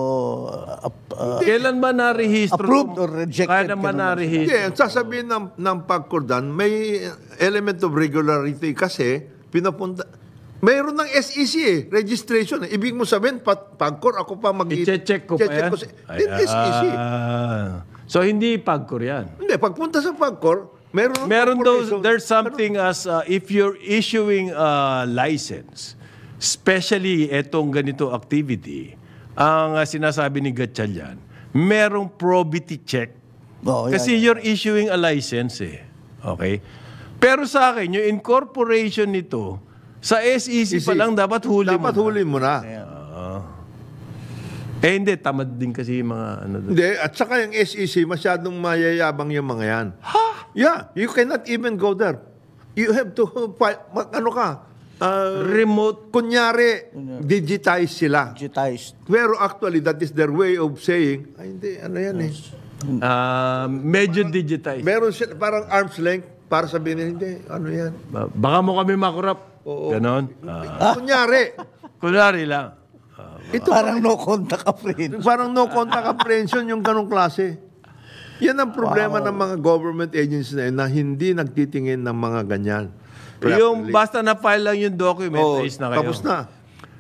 Speaker 3: Kailan ba narehistro?
Speaker 4: approved or rejected.
Speaker 3: Kailan ba
Speaker 4: ganun.
Speaker 3: narehistro?
Speaker 5: Ang sasabihin ng Pagcor dan, may element of regularity kasi pinapunta. Mayroon ng SEC registration. Ibig mo sabihin, Pagcor, ako pa
Speaker 3: I-check ko pa yan?
Speaker 5: SEC.
Speaker 3: So, hindi Pagcor yan.
Speaker 5: Hindi, pagpunta sa Pagcor, meron
Speaker 3: daw,
Speaker 5: corporation.
Speaker 3: there's something as if you're issuing a license, especially etong ganito activity, ang sinasabi ni Gatchalian, merong probity check. Kasi you're issuing a license Okay? Pero sa akin, yung incorporation nito, sa SEC pa lang dapat huli mo.
Speaker 5: Dapat huli mo na.
Speaker 3: Hindi, tamad din kasi yung mga
Speaker 5: Hindi, at saka yung SEC, masyadong mayayabang yung mga yan. Yeah, you cannot even go there. You have to,
Speaker 3: remote.
Speaker 5: Kunyari, digitize sila.
Speaker 4: Digitized.
Speaker 5: Pero actually, that is their way of saying, hindi, ano yan
Speaker 3: Medyo digitized.
Speaker 5: Meron sila, parang arm's length, para sabihin, hindi, ano yan.
Speaker 3: Baka mo kami makurap. Ganon. Kunyari lang.
Speaker 4: Parang no contact apprehension.
Speaker 5: Parang no contact apprehension yung ganong klase. Yan ang problema ng mga government agencies na yun, na hindi nagtitingin ng mga ganyan.
Speaker 3: Yung basta na-file lang yung document,
Speaker 5: Oo,
Speaker 3: ayos na kayo.
Speaker 5: tapos na.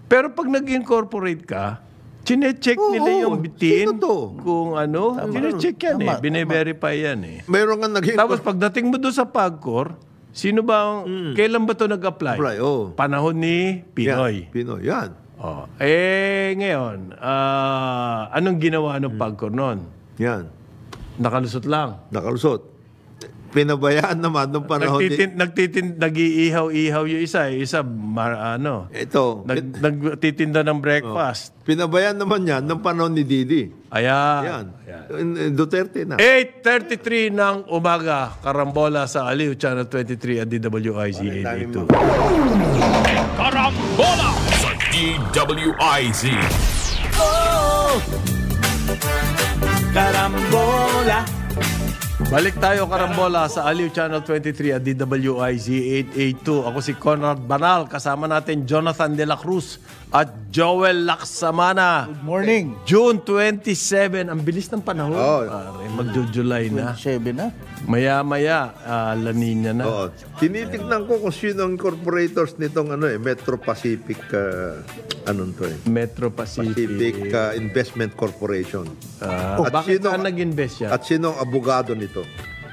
Speaker 3: Pero pag nag-incorporate ka, chine-check nila yung bitin.
Speaker 5: sino to?
Speaker 3: Kung ano, chine-check yan eh. Bine-verify yan eh.
Speaker 5: Meron nga naging...
Speaker 3: Tapos pagdating mo doon sa PAGCOR, sino ba, kailan ba ito nag-apply?
Speaker 5: Apply, oo.
Speaker 3: Panahon ni Pinoy.
Speaker 5: Yan, Pinoy, yan.
Speaker 3: Oh. Ngayon, anong ginawa ng PAGCOR noon?
Speaker 5: Yan.
Speaker 3: Nakalusot lang.
Speaker 5: Nakalusot. Pinabayaan naman nung panahon
Speaker 3: Nag-iihaw-ihaw yung isa. Yung isa,
Speaker 5: Ito.
Speaker 3: nagtitinda ng breakfast.
Speaker 5: Pinabayaan naman yan nung panahon ni Didi.
Speaker 3: Ayan.
Speaker 5: Yan. Duterte na.
Speaker 3: 8:33 ng umaga, Karambola sa Aliw, Channel 23 at DWIZ 882.
Speaker 1: Karambola sa DWIZ.
Speaker 2: Karambola.
Speaker 3: Balik tayo, Karambola, sa Aliw Channel 23 at DWIZ 882. Ako si Conrad Banal. Kasama natin Jonathan De La Cruz at Joel Lacsamana.
Speaker 4: Good morning.
Speaker 3: June 27. Ang bilis ng panahon.
Speaker 5: Oh.
Speaker 3: Pare, mag-July na.
Speaker 4: 7 na.
Speaker 3: Maya-maya, La Nina na.
Speaker 5: Oo. Tinitignan ko kung sino ang incorporators nitong Metro Pacific
Speaker 3: Metro Pacific.
Speaker 5: Investment Corporation.
Speaker 3: Bakit ka nag-invest yan?
Speaker 5: At sino ang abogado nito?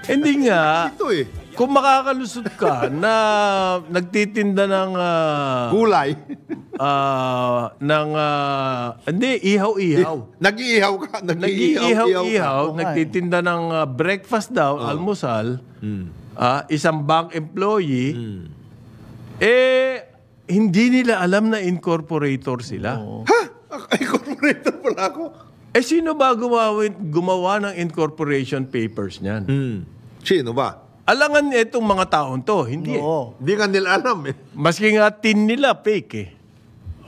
Speaker 3: Hindi nga.
Speaker 5: Ito
Speaker 3: Kung makakalusot ka na nagtitinda ng
Speaker 5: Gulay.
Speaker 3: hindi, ihaw-ihaw.
Speaker 5: Nag-iihaw ka.
Speaker 3: Nag-iihaw-ihaw, nagtitinda ng breakfast daw, almusal, isang bank employee, hindi nila alam na incorporator sila.
Speaker 5: Ha? Incorporator pala ako.
Speaker 3: Sino ba gumawa ng incorporation papers niyan?
Speaker 5: Sino ba?
Speaker 3: Alangan itong mga taon to, hindi eh.
Speaker 4: Oo.
Speaker 5: Hindi nga nila alam
Speaker 3: Maski nga tin nila, fake eh.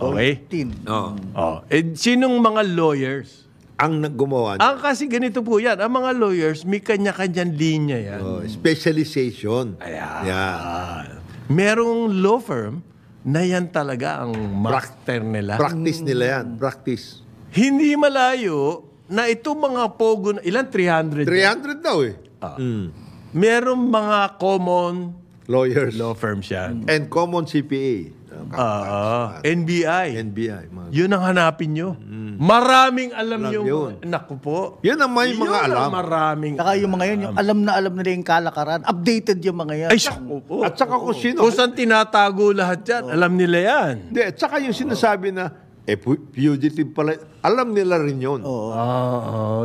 Speaker 3: Okay?
Speaker 4: Tin.
Speaker 5: Oo.
Speaker 3: Sinong mga lawyers?
Speaker 5: Ang gumawa niya.
Speaker 3: Kasi ganito po yan. Ang mga lawyers, may kanya-kanyang linya yan.
Speaker 5: Specialization.
Speaker 3: Ayan.
Speaker 5: Yeah.
Speaker 3: Merong law firm na yan talaga ang master nila.
Speaker 5: Practice nila yan. Practice.
Speaker 3: Hindi malayo na itong mga pogo, ilan? 300?
Speaker 5: 300 daw
Speaker 3: Merong mga common
Speaker 5: lawyers.
Speaker 3: law firms yan.
Speaker 5: And common CPA.
Speaker 3: NBI.
Speaker 5: NBI.
Speaker 3: Yun ang hanapin nyo. Maraming alam
Speaker 5: Alam
Speaker 3: yung...
Speaker 5: yun.
Speaker 3: Naku po.
Speaker 5: Yan ang may mga
Speaker 3: Yun ang
Speaker 5: alam.
Speaker 3: maraming...
Speaker 4: Saka yung mga yun, yung alam nila yung kalakaran. Updated yung mga yan.
Speaker 3: Ay, saku po.
Speaker 5: At saka kung sino.
Speaker 3: Kung saan tinatago lahat yan, alam nila yan.
Speaker 5: Hindi, at saka yung sinasabi na, fugitive pala. Alam nila rin yun.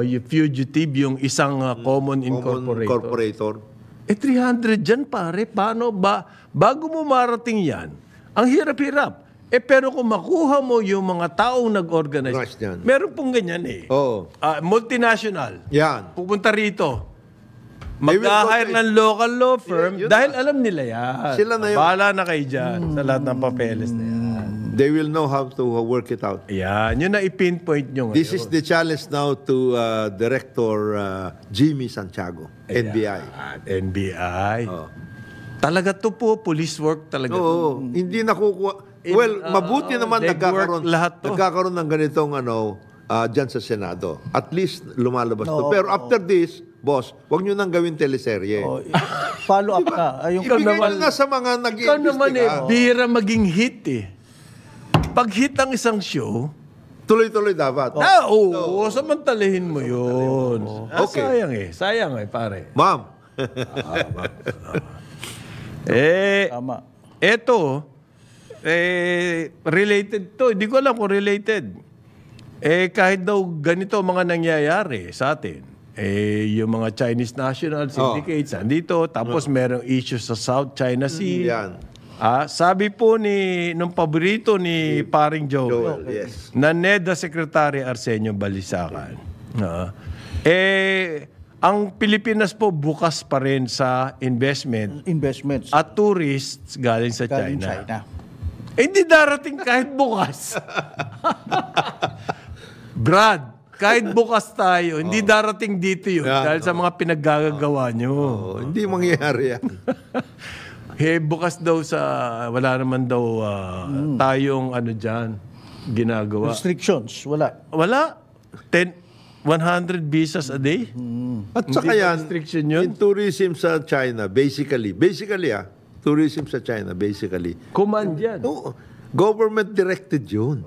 Speaker 3: Yung fugitive, yung isang common incorporator. 300 dyan pare. Paano ba? Bago mo marating yan, ang hirap-hirap. Pero kung makuha mo yung mga taong nag-organize,
Speaker 5: Nice yan.
Speaker 3: meron pong ganyan eh.
Speaker 5: Oo.
Speaker 3: Multinational.
Speaker 5: Yan.
Speaker 3: Pupunta rito.
Speaker 5: They will
Speaker 3: Mag-hire
Speaker 5: go to-
Speaker 3: ng local law firm
Speaker 5: Yun
Speaker 3: dahil alam nila yan.
Speaker 5: Sila na yun.
Speaker 3: Bahala na kayo dyan sa lahat ng papeles na yan.
Speaker 5: They will know how to work it out.
Speaker 3: Yan. Yun na i-pinpoint nyo ngayon.
Speaker 5: This is the challenge now to Director Jimmy Santiago, NBI.
Speaker 3: NBI.
Speaker 5: Oh.
Speaker 3: Talaga to po, police work talaga.
Speaker 5: Oo, hindi nakukuha. Well, mabuti naman
Speaker 3: legwork lahat to.
Speaker 5: nagkakaroon ng ganitong dyan sa Senado. At least lumalabas to.
Speaker 4: Oo,
Speaker 5: Pero after this, boss, huwag nyo nang gawin teleserye.
Speaker 4: Follow up na. Yung
Speaker 5: Ibigay nyo na sa mga
Speaker 3: Ikaw naman
Speaker 5: nag-iimbestiga.
Speaker 3: bihira maging hit eh. Pag hit ang isang show,
Speaker 5: Tuloy-tuloy dapat.
Speaker 3: oo, samantalahin mo yun.
Speaker 5: Okay.
Speaker 3: Sayang eh, pare.
Speaker 5: Ma'am,
Speaker 4: Tama.
Speaker 3: Eto, related to. Hindi ko alam kung related. Kahit daw ganito mga nangyayari sa atin, yung mga Chinese national syndicates, andito, tapos merong issues sa South China Sea.
Speaker 5: yan.
Speaker 3: Sabi po nung paborito ni paring Joel,
Speaker 5: Joel, yes.
Speaker 3: na NEDA Secretary Arsenio Balisacan, ang Pilipinas po bukas pa rin sa
Speaker 4: Investments.
Speaker 3: at tourists galing sa
Speaker 4: Galing
Speaker 3: China.
Speaker 4: China.
Speaker 3: Hindi darating kahit bukas. Brad, kahit bukas tayo, hindi darating dito yun dahil sa mga pinaggagawa nyo.
Speaker 5: Hindi mangyayari yan.
Speaker 3: Bukas daw wala naman daw tayong dyan, ginagawa.
Speaker 4: Restrictions, wala.
Speaker 3: Wala. 100 visas a day?
Speaker 5: At saka
Speaker 3: Hindi ba
Speaker 5: yan,
Speaker 3: restriction yun?
Speaker 5: in tourism sa China, basically, tourism sa China, basically,
Speaker 3: Command yan.
Speaker 5: no, government directed yun.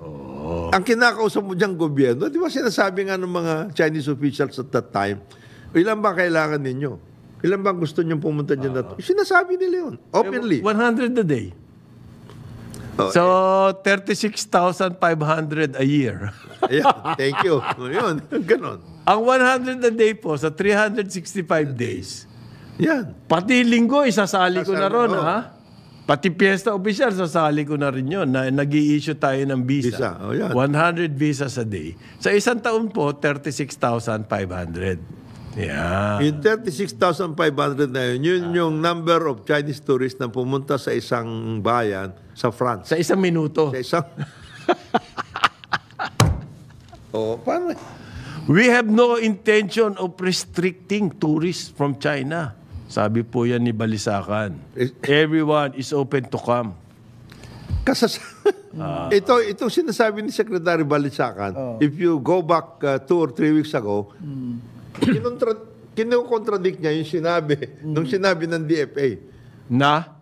Speaker 5: Ang kinakausap mo diyang gobyerno, di ba sinasabi nga ng mga Chinese officials at that time, ilan ba kailangan ninyo? Ilan ba gusto niyong pumunta dyan? Sinasabi nila yun, openly.
Speaker 3: 100 a day.
Speaker 5: Oh,
Speaker 3: So, 36,500 a year.
Speaker 5: Ayan, thank you. Yun, ganon.
Speaker 3: Ang 100 a day po sa 365 days.
Speaker 5: Yan.
Speaker 3: Pati linggo, isasali ko na
Speaker 5: Sasali,
Speaker 3: ron,
Speaker 5: oh.
Speaker 3: ha? Pati piyesta opisyal, sasali ko na rin yun. Na, nag-i-issue tayo ng visa.
Speaker 5: Visa, oh, yan.
Speaker 3: 100 visas a day. Sa isang taon po, 36,500. Yeah.
Speaker 5: Yung 36,500 na yun, yun yung number of Chinese tourists na pumunta sa isang bayan sa France.
Speaker 3: Sa isang minuto.
Speaker 5: Sa isang... paano?
Speaker 3: We have no intention of restricting tourists from China. Sabi po yan ni Balisacan. Everyone is open to come.
Speaker 5: Ito sinasabi ni Secretary Balisacan, if you go back 2 or 3 weeks ago, kinokontradict niya yung sinabi, nung sinabi ng DFA.
Speaker 3: Na?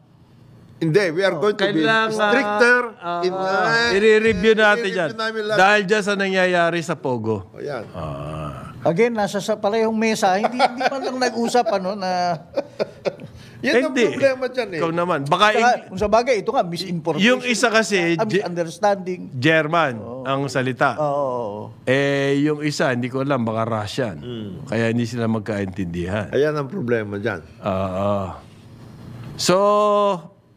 Speaker 5: Hindi, we are going to be stricter.
Speaker 3: I-review natin yan.
Speaker 5: namin lahat.
Speaker 3: Dahil dyan sa nangyayari sa Pogo.
Speaker 5: O, yan.
Speaker 4: Again, nasa sa parehong mesa, hindi man lang nag-usap na
Speaker 5: Yan ang
Speaker 3: Hindi.
Speaker 5: problema dyan eh.
Speaker 3: Ikaw naman. Baka
Speaker 4: kung sa bagay, ito nga, misinformation.
Speaker 3: yung isa kasi,
Speaker 4: misunderstanding.
Speaker 3: German ang salita.
Speaker 4: Oo.
Speaker 3: Yung isa, hindi ko alam, baka Russian. Kaya hindi sila magkaintindihan.
Speaker 5: Ayan ang problema dyan.
Speaker 3: So,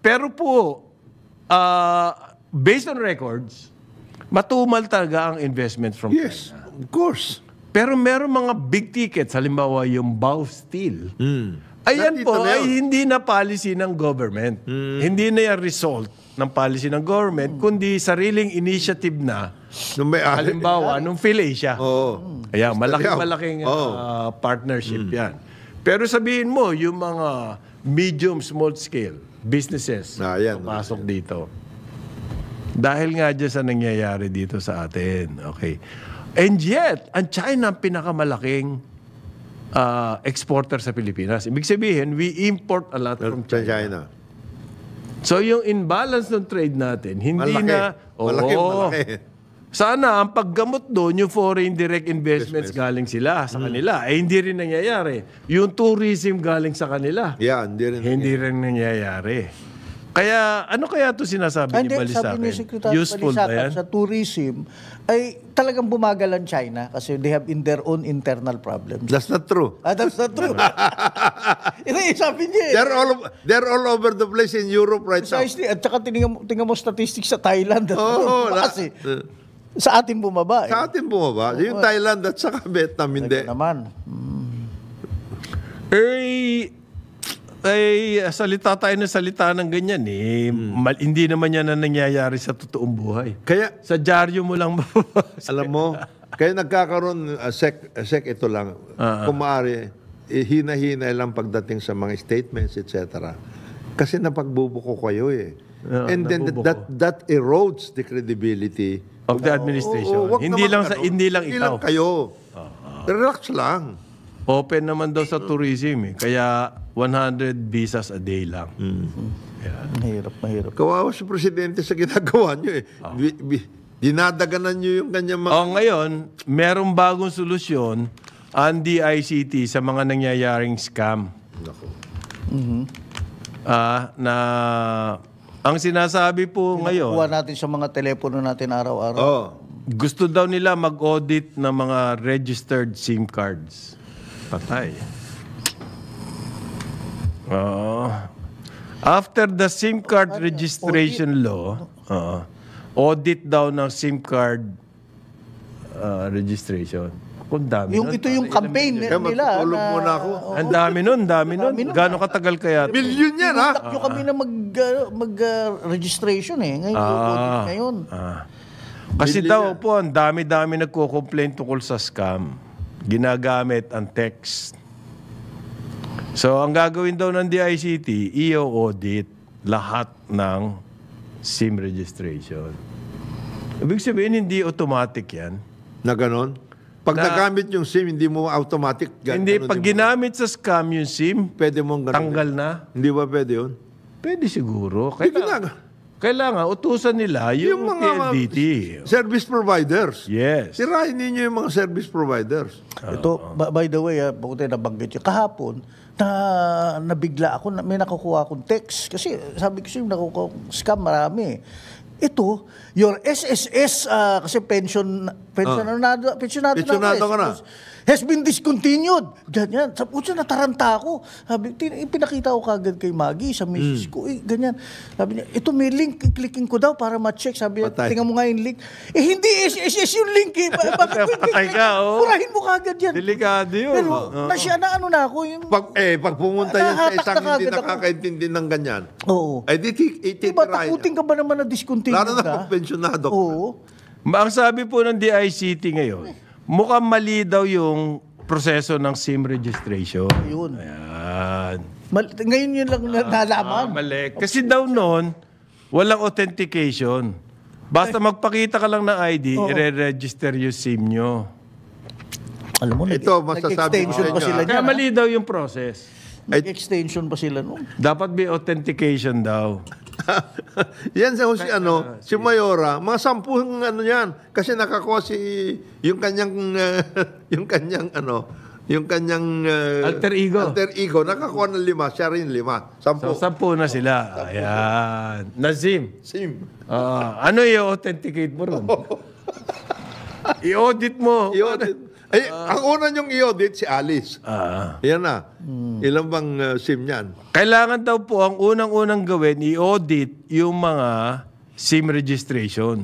Speaker 3: pero po, based on records, matumal talaga ang investment from
Speaker 5: Yes,
Speaker 3: China.
Speaker 5: of course.
Speaker 3: Pero meron mga big tickets, halimbawa yung Bao Steel. Ayan
Speaker 5: Nandito
Speaker 3: po
Speaker 5: na
Speaker 3: ay
Speaker 5: yun.
Speaker 3: hindi na policy ng government. Hindi na yan result ng policy ng government, kundi sariling initiative na,
Speaker 5: Nung may
Speaker 3: halimbawa, nung PhilAsia.
Speaker 5: Oo.
Speaker 3: Ayan, malaking-malaking partnership yan. Pero sabihin mo, yung mga medium, small scale businesses,
Speaker 5: Yan.
Speaker 3: pasok dito. Dahil nga dyan sa nangyayari dito sa atin. Okay. And yet, ang China ang pinakamalaking exporter sa Pilipinas. Ibig sabihin, we import a lot from
Speaker 5: Sa
Speaker 3: China.
Speaker 5: China.
Speaker 3: So yung imbalance ng trade natin, hindi
Speaker 5: Malaki.
Speaker 3: na...
Speaker 5: Malaki.
Speaker 3: Sana ang paggamot doon, yung foreign direct investments galing sila sa kanila. Hindi rin nangyayari. Yung tourism galing sa kanila.
Speaker 5: Yan,
Speaker 3: Hindi rin nangyayari. Kaya, ano kaya ito sinasabi ni
Speaker 4: Hindi,
Speaker 3: Balisacan?
Speaker 4: sabi ni Secretary
Speaker 3: Useful ba yan?
Speaker 4: Balisacan, sa tourism, ay talagang bumagal ang China kasi they have in their own internal problems.
Speaker 5: That's not true.
Speaker 4: That's not true. Sabi niya
Speaker 5: They're all over the place in Europe right now.
Speaker 4: Precisely. At saka tingnan mo statistics sa Thailand.
Speaker 5: Oo,
Speaker 4: Kasi sa atin bumaba.
Speaker 5: Sa atin bumaba. Yung Thailand at saka Vietnam, hindi.
Speaker 4: Naman.
Speaker 3: Salita tayo ng salita ng ganyan eh. Hindi naman yan na nangyayari sa totoong buhay.
Speaker 5: Kaya,
Speaker 3: Sa dyaryo mo lang mababasa.
Speaker 5: alam mo, kaya nagkakaroon, sec ito lang, kung maaari, hina-hina lang pagdating sa mga statements, etc. Kasi napagbubuko kayo eh. And then that erodes the credibility
Speaker 3: Of the administration.
Speaker 5: wag
Speaker 3: Hindi
Speaker 5: naman
Speaker 3: lang
Speaker 5: ganun.
Speaker 3: hindi lang
Speaker 5: Hindi
Speaker 3: ikaw.
Speaker 5: lang kayo. Relax lang.
Speaker 3: Open naman daw sa tourism eh. Kaya 100 visas a day lang.
Speaker 4: Mahirap.
Speaker 5: Kawawa si Presidente sa ginagawa nyo eh. Dinadaganan nyo yung kanyang mga...
Speaker 3: Ngayon, merong bagong solusyon ang DICT sa mga nangyayaring scam. Ang sinasabi po ngayon,
Speaker 4: Kuha natin sa mga telepono natin araw-araw.
Speaker 5: Oh.
Speaker 3: gusto daw nila mag-audit ng mga registered SIM cards. Patay. After the SIM card registration law, audit daw ng SIM card registration. Kung dami nun.
Speaker 4: Ito yung campaign
Speaker 5: Kaya
Speaker 4: nila.
Speaker 5: matutulog muna ako.
Speaker 3: Ang dami nun. Gano'ng katagal kaya?
Speaker 5: Milyon yan, ha?
Speaker 4: Takyo kami na mag-registration eh. Ngayon.
Speaker 3: Kasi daw po, ang dami-dami nagko-complain tungkol sa scam. Ginagamit ang text. So, ang gagawin daw ng DICT, i-audit lahat ng SIM registration. Ibig sabihin, hindi automatic yan.
Speaker 5: Na ganon? Pag nagamit yung SIM, hindi mo automatic.
Speaker 3: Hindi, pag ginamit sa scam yung SIM,
Speaker 5: pwede mong ganun.
Speaker 3: tanggal na.
Speaker 5: Hindi ba pwede yun?
Speaker 3: Pwede siguro.
Speaker 5: Kailangan.
Speaker 3: Kailangan utusan nila yung PLDT.
Speaker 5: Service providers.
Speaker 3: Yes.
Speaker 5: Sirahin ninyo yung mga service providers.
Speaker 4: Ito, by the way, bakit nabanggit yun? Kahapon, nabigla ako, may nakukuha akong text. Kasi sabi ko siya, nakukuha scam marami. Ito, your SSS, kasi pensionado
Speaker 5: Pensionado ka na.
Speaker 4: has been discontinued. Ganyan. Sa puso, nataranta ako. Sabi, pinakita ko kagad kay Maggie, sa misis ko, ganyan. Sabi niya, ito may link, clicking ko daw para ma-check. Sabi niya, tingnan mo nga yung link. Hindi SSS yung link eh.
Speaker 3: Patay ka, oh.
Speaker 4: Purahin mo kagad yan.
Speaker 3: Delikado yun.
Speaker 4: Pero ano na ako. Yung,
Speaker 5: Pag pumunta yan sa
Speaker 4: nahatak
Speaker 5: isang
Speaker 4: na
Speaker 5: hindi
Speaker 4: kagad ako.
Speaker 5: nakakaintindi ng ganyan,
Speaker 4: oo.
Speaker 5: ay di
Speaker 4: Diba,
Speaker 5: titirahin
Speaker 4: takutin ka ba naman na discontinued
Speaker 5: Lalo na
Speaker 4: ka?
Speaker 5: pag pensionado ka.
Speaker 4: Oo.
Speaker 3: Ang sabi po ng DICT ngayon, mukhang mali daw yung proseso ng SIM registration.
Speaker 4: Yun.
Speaker 3: Ayan.
Speaker 4: Ngayon yun lang nalaman.
Speaker 3: Mali. Kasi daw noon, walang authentication. Basta magpakita ka lang ng ID, i-register yung SIM nyo.
Speaker 4: Alam mo,
Speaker 5: Ito, masasabi ko
Speaker 4: nag-extension
Speaker 5: sa
Speaker 4: pa
Speaker 5: inyo,
Speaker 4: sila
Speaker 3: Kaya
Speaker 4: niyan.
Speaker 3: mali daw yung process.
Speaker 4: Nag-extension pa sila noon.
Speaker 3: Dapat may authentication daw.
Speaker 5: Yan si Mayora, mga 10 ano yan. Kasi nakakuha yung kanyang
Speaker 3: Alter ego.
Speaker 5: Alter ego, nakakuha ng 5, siya rin 5. 10.
Speaker 3: So, 10 na sila. Ayan. Na SIM.
Speaker 5: SIM.
Speaker 3: Ano i-authenticate mo ron? I-audit mo.
Speaker 5: I-audit. Ay, ang una niyong i-audit si Alice. Yan na. Ilan bang SIM yan?
Speaker 3: Kailangan daw po ang unang-unang gawin, i-audit yung mga SIM registration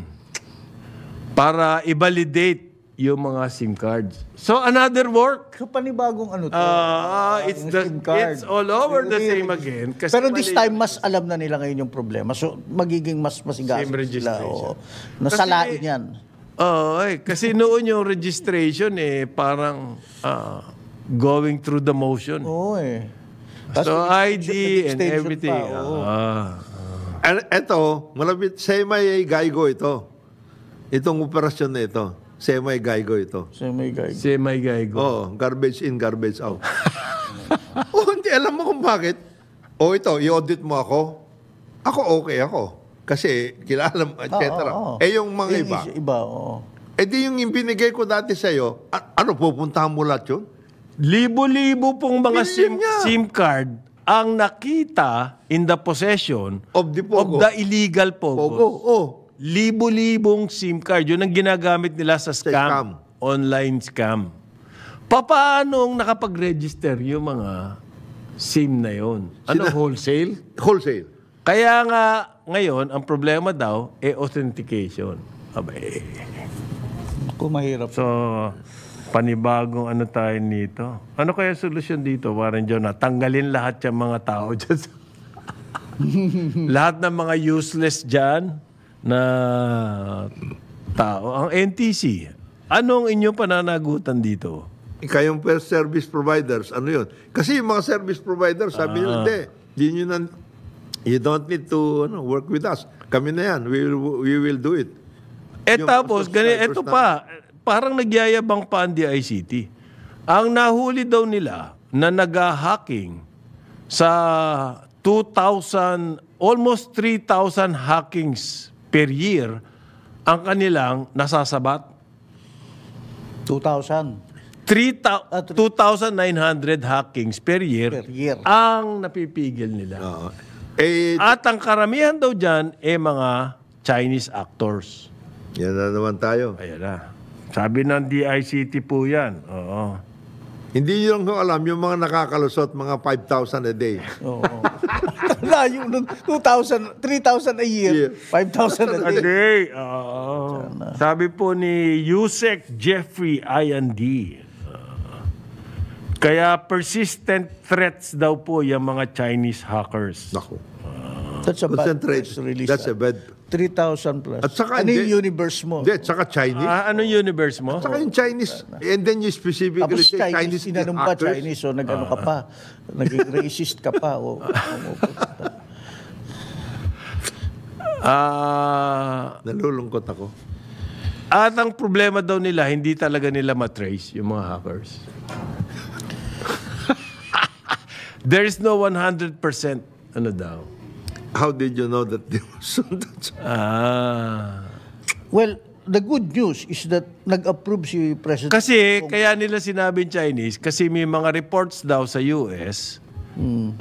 Speaker 3: para i-validate yung mga SIM cards. So, another work.
Speaker 4: Panibagong ano to?
Speaker 3: SIM card. It's all over the same again. Kasi
Speaker 4: Pero this time, mas alam na nila ngayon yung problema. So, magiging mas masigasig
Speaker 3: SIM
Speaker 4: sila.
Speaker 3: registration.
Speaker 4: Nasalain yan.
Speaker 3: Kasi noon yung registration parang going through the motion.
Speaker 4: Oo eh.
Speaker 3: So ID and
Speaker 4: extension
Speaker 3: everything.
Speaker 4: pa, oo.
Speaker 5: Ito, malapit, semi-gaigo ito. Itong operasyon na ito. Semi-gaigo ito.
Speaker 4: So, may guy.
Speaker 3: Semi-gaigo.
Speaker 5: Oo, garbage in, garbage out. Hindi, alam mo kung bakit? Ito, i-audit mo ako. Ako, okay ako. Kasi kilala mo, etc. Yung mga iba.
Speaker 4: Oo.
Speaker 5: Di yung binigay ko dati sa'yo, pupuntahan mo lahat yun?
Speaker 3: Libo-libo pong mga
Speaker 5: Billion niya.
Speaker 3: SIM card ang nakita in the possession
Speaker 5: Of the Pogo.
Speaker 3: of the illegal
Speaker 5: Pogo,
Speaker 3: Pogo. Libo-libong SIM card. Yun ang ginagamit nila sa
Speaker 5: scam.
Speaker 3: scam. Online scam. Paano nakapag-register yung mga SIM na yun? Wholesale?
Speaker 5: Wholesale.
Speaker 3: Kaya nga, ngayon, ang problema daw, authentication. Abay.
Speaker 4: Kung mahirap.
Speaker 3: So, panibagong ano tayo nito. Ano kaya solusyon dito, Warren John? Tanggalin lahat yung mga tao dyan. Lahat ng mga useless dyan na tao. Ang NTC, anong inyong pananagutan dito?
Speaker 5: Kayong first service providers, ano yun? Kasi yung mga service providers, sabi nyo, you don't need to work with us. Kami na yan. We will do it.
Speaker 3: Tapos, ito pa, parang nagyayabang pa ang DICT. Ang nahuli daw nila na nag-hacking sa 2,000, almost 3,000 hackings per year, ang kanilang nasasabat.
Speaker 4: 2,000.
Speaker 3: 2,900 hackings per year, ang napipigil nila. At ang karamihan daw dyan, mga Chinese actors.
Speaker 5: Yan na naman tayo.
Speaker 3: Ayan na. Sabi ng DICT po yan. Oo.
Speaker 5: Hindi nyo lang alam, yung mga nakakalusot, mga 5,000 a day.
Speaker 4: Oo. Layo nun. 2,000, 3,000 a year. 5,000 a
Speaker 3: A
Speaker 4: day.
Speaker 3: day. Oo. Sabi po ni Yusek Jeffrey I&D. Kaya persistent threats daw po yung mga Chinese hackers.
Speaker 5: Naku.
Speaker 4: That's a bad
Speaker 5: Concentrate.
Speaker 4: press release.
Speaker 5: That's a bad.
Speaker 4: 3,000 plus.
Speaker 5: At saka
Speaker 4: ano
Speaker 5: hindi-
Speaker 4: yung universe mo?
Speaker 5: Hindi, tsaka Chinese.
Speaker 3: Anong universe mo?
Speaker 5: Tsaka yung Chinese. And then you specifically
Speaker 4: Tapos
Speaker 5: say
Speaker 4: Chinese, inanong pa
Speaker 5: hackers.
Speaker 4: Chinese, so nag-ano ka pa, naging racist ka pa.
Speaker 5: Nalulungkot ako.
Speaker 3: At ang problema daw nila, hindi talaga nila matrace yung mga hackers. There is no 100% ano daw.
Speaker 5: How did you know that they were sundats?
Speaker 4: Well, the good news is that nag-approve si President.
Speaker 3: Kasi, kaya nila sinabing Chinese, kasi may mga reports daw sa US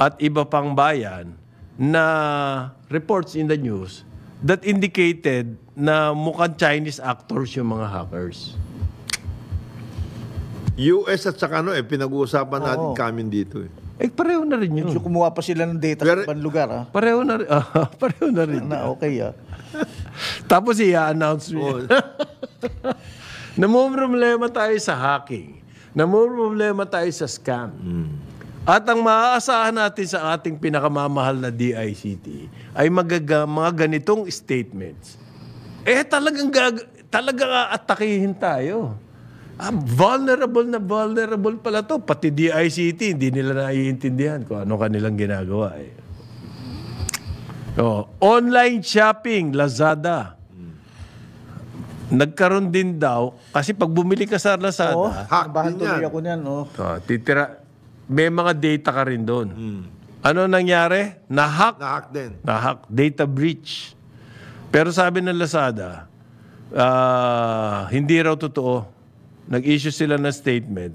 Speaker 3: at iba pang bayan na reports in the news that indicated na mukhang Chinese actors yung mga hackers.
Speaker 5: US at saka pinag-uusapan natin kami dito eh.
Speaker 3: Pareho na rin yun.
Speaker 4: So, kumuha pa sila ng data sa ibang lugar, ha?
Speaker 3: Pareho na rin. Pareho na rin.
Speaker 4: Na okay, ha?
Speaker 3: Tapos i-announce mo. Namumroblema tayo sa hacking. Namumroblema tayo sa scam. At ang maaasahan natin sa ating pinakamamahal na DICT ay mga ganitong statements. Talagang aatakihin tayo. Vulnerable pala to. Pati DICT, hindi nila naiintindihan kung ano kanilang ginagawa. Online shopping, Lazada. Nagkaroon din daw, kasi pag bumili ka sa Lazada,
Speaker 4: Bahan tuloy ako niyan,
Speaker 3: may mga data ka rin doon. Ano nangyari? Na-hack.
Speaker 5: Na-hack din.
Speaker 3: Na-hack. Data breach. Pero sabi ng Lazada, hindi raw totoo. Nag-issue sila ng statement.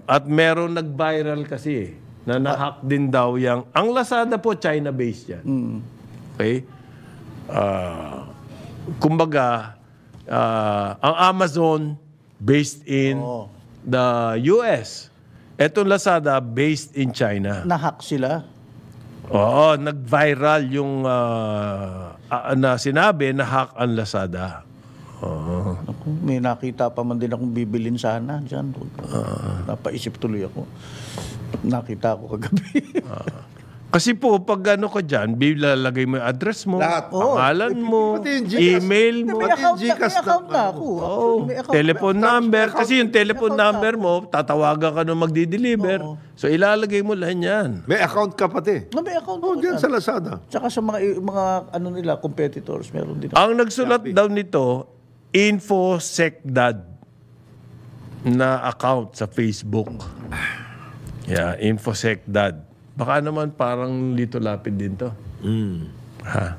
Speaker 3: At meron nag-viral kasi na na-hack din daw yung... Ang Lazada po, China-based yan. Okay? Kumbaga, ang Amazon, based in the US. Etong Lazada, based in China.
Speaker 4: Na-hack sila.
Speaker 3: Oo, nag-viral yung na sinabi na hack ang Lazada.
Speaker 4: Ako, may nakita pa man din akong bibilin sana dyan. Napaisip tuloy ako. Nakita ako kagabi.
Speaker 3: Kasi po, pag ano ka dyan, bilalagay mo yung address mo,
Speaker 5: Lahat.
Speaker 3: pangalan mo,
Speaker 5: Pati yung GCash.
Speaker 3: email mo,
Speaker 4: May account
Speaker 5: Gcash
Speaker 4: na ako. May account.
Speaker 3: telephone number. Kasi yung telephone number mo, tatawagan ka nung magdi-deliver. So, ilalagay mo lang yan.
Speaker 5: May account ka pati.
Speaker 4: May account ako
Speaker 5: Diyan
Speaker 4: dyan.
Speaker 5: sa Lazada.
Speaker 4: Tsaka sa mga ano nila, competitors, meron din.
Speaker 3: Ang nagsulat daw nito, InfoSecDad na account sa Facebook. Yeah, InfoSecDad. Baka naman parang Lito Lapid din to. Ha?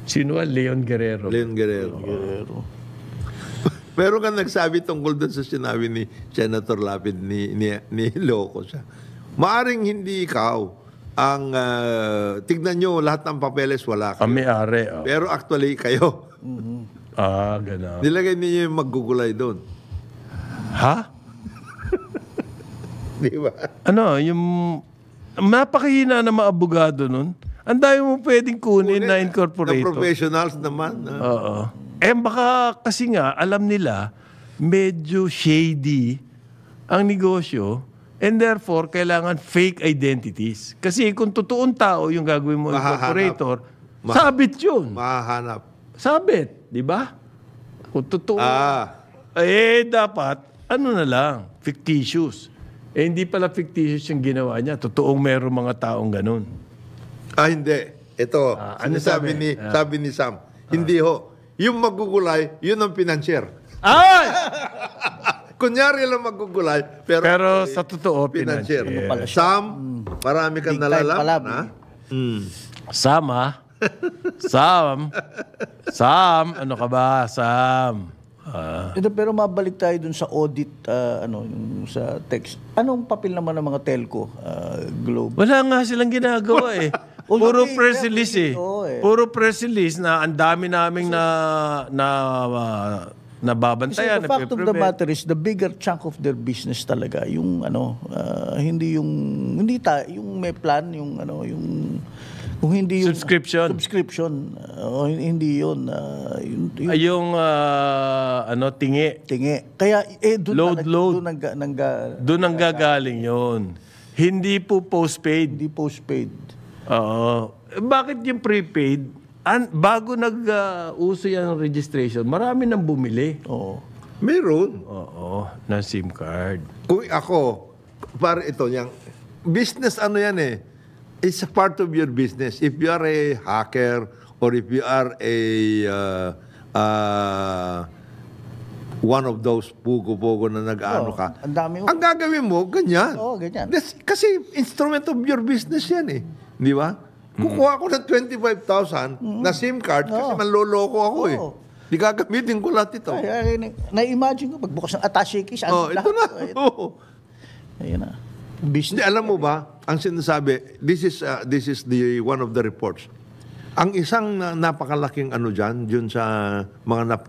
Speaker 3: Sino ba? Leon Guerrero.
Speaker 5: Leon Guerrero. Pero ka nagsabi tungkol doon sa sinabi ni Senator Lapid ni Loco siya. Maaring hindi ikaw ang tignan nyo lahat ng papeles wala kayo.
Speaker 3: Ang may-ari.
Speaker 5: Pero actually kayo.
Speaker 3: Gano'n.
Speaker 5: Nilagay niyo yung maggugulay doon.
Speaker 3: Ha?
Speaker 5: Di ba?
Speaker 3: Ano, yung... Napakahina na mga abogado nun. Ang dami mo pwedeng kunin na
Speaker 5: Na
Speaker 3: incorporator.
Speaker 5: professionals naman.
Speaker 3: Oo. Baka kasi nga, alam nila, medyo shady ang negosyo and therefore, kailangan fake identities. Kasi kung totoong tao yung gagawin mo incorporator, sabit yun.
Speaker 5: Mahahanap.
Speaker 3: Sabit, di ba? Kung totoo. Dapat, ano na lang, fictitious. Hindi pala fictitious yung ginawa niya. Totoong meron mga taong ganun.
Speaker 5: Hindi. Ito,
Speaker 3: ano
Speaker 5: sabi ni Sam, hindi ho. Yung magugulay, yun ang financier.
Speaker 3: Ay!
Speaker 5: Kunyari lang magugulay,
Speaker 3: Pero sa totoo,
Speaker 5: financier.
Speaker 3: financier.
Speaker 5: Sam, marami kang
Speaker 4: Big time
Speaker 5: nalalaman,
Speaker 4: pala,
Speaker 5: ha?
Speaker 3: Sam, Sam, ano ka ba? Sam.
Speaker 4: Pero mabalik tayo dun sa audit, yung sa text. Anong papel naman ng mga telco, Globe?
Speaker 3: Wala nga silang ginagawa eh. Puro press release eh. Puro press release na ang dami naming nababantayan.
Speaker 4: Kasi the fact of the matter is, the bigger chunk of their business talaga, yung hindi yung may plan, kung hindi yung subscription, hindi yun.
Speaker 3: Tingi.
Speaker 4: Kaya
Speaker 3: Load. Doon ang gagaling yun. Hindi po postpaid.
Speaker 4: Hindi postpaid.
Speaker 3: Oo. Bakit yung prepaid? Bago nag-uso yan ng registration, marami nang bumili.
Speaker 4: Oo.
Speaker 5: Meron.
Speaker 3: Oo, ng SIM card.
Speaker 5: Kung ako, para ito, yung business yan eh. It's a part of your business. If you are a hacker or if you are a one of those pugo-pugo na nag-ano ka.
Speaker 4: Ang dami.
Speaker 5: Ang gagawin mo, ganyan.
Speaker 4: Oo, ganyan.
Speaker 5: Kasi instrument of your business yan eh. Di ba? Kukuha ko ng 25,000 na SIM card kasi manloloko ako eh.
Speaker 4: Oo.
Speaker 5: Di gagamitin ko lahat ito.
Speaker 4: Na-imagine ko, pagbukas ng attache case,
Speaker 5: Oh, ito na. Oo.
Speaker 4: Ayun na.
Speaker 5: Hindi,
Speaker 4: Business.
Speaker 5: alam mo ba, ang sinasabi, this is the one of the reports. Ang isang napakalaking ano dyan sa mga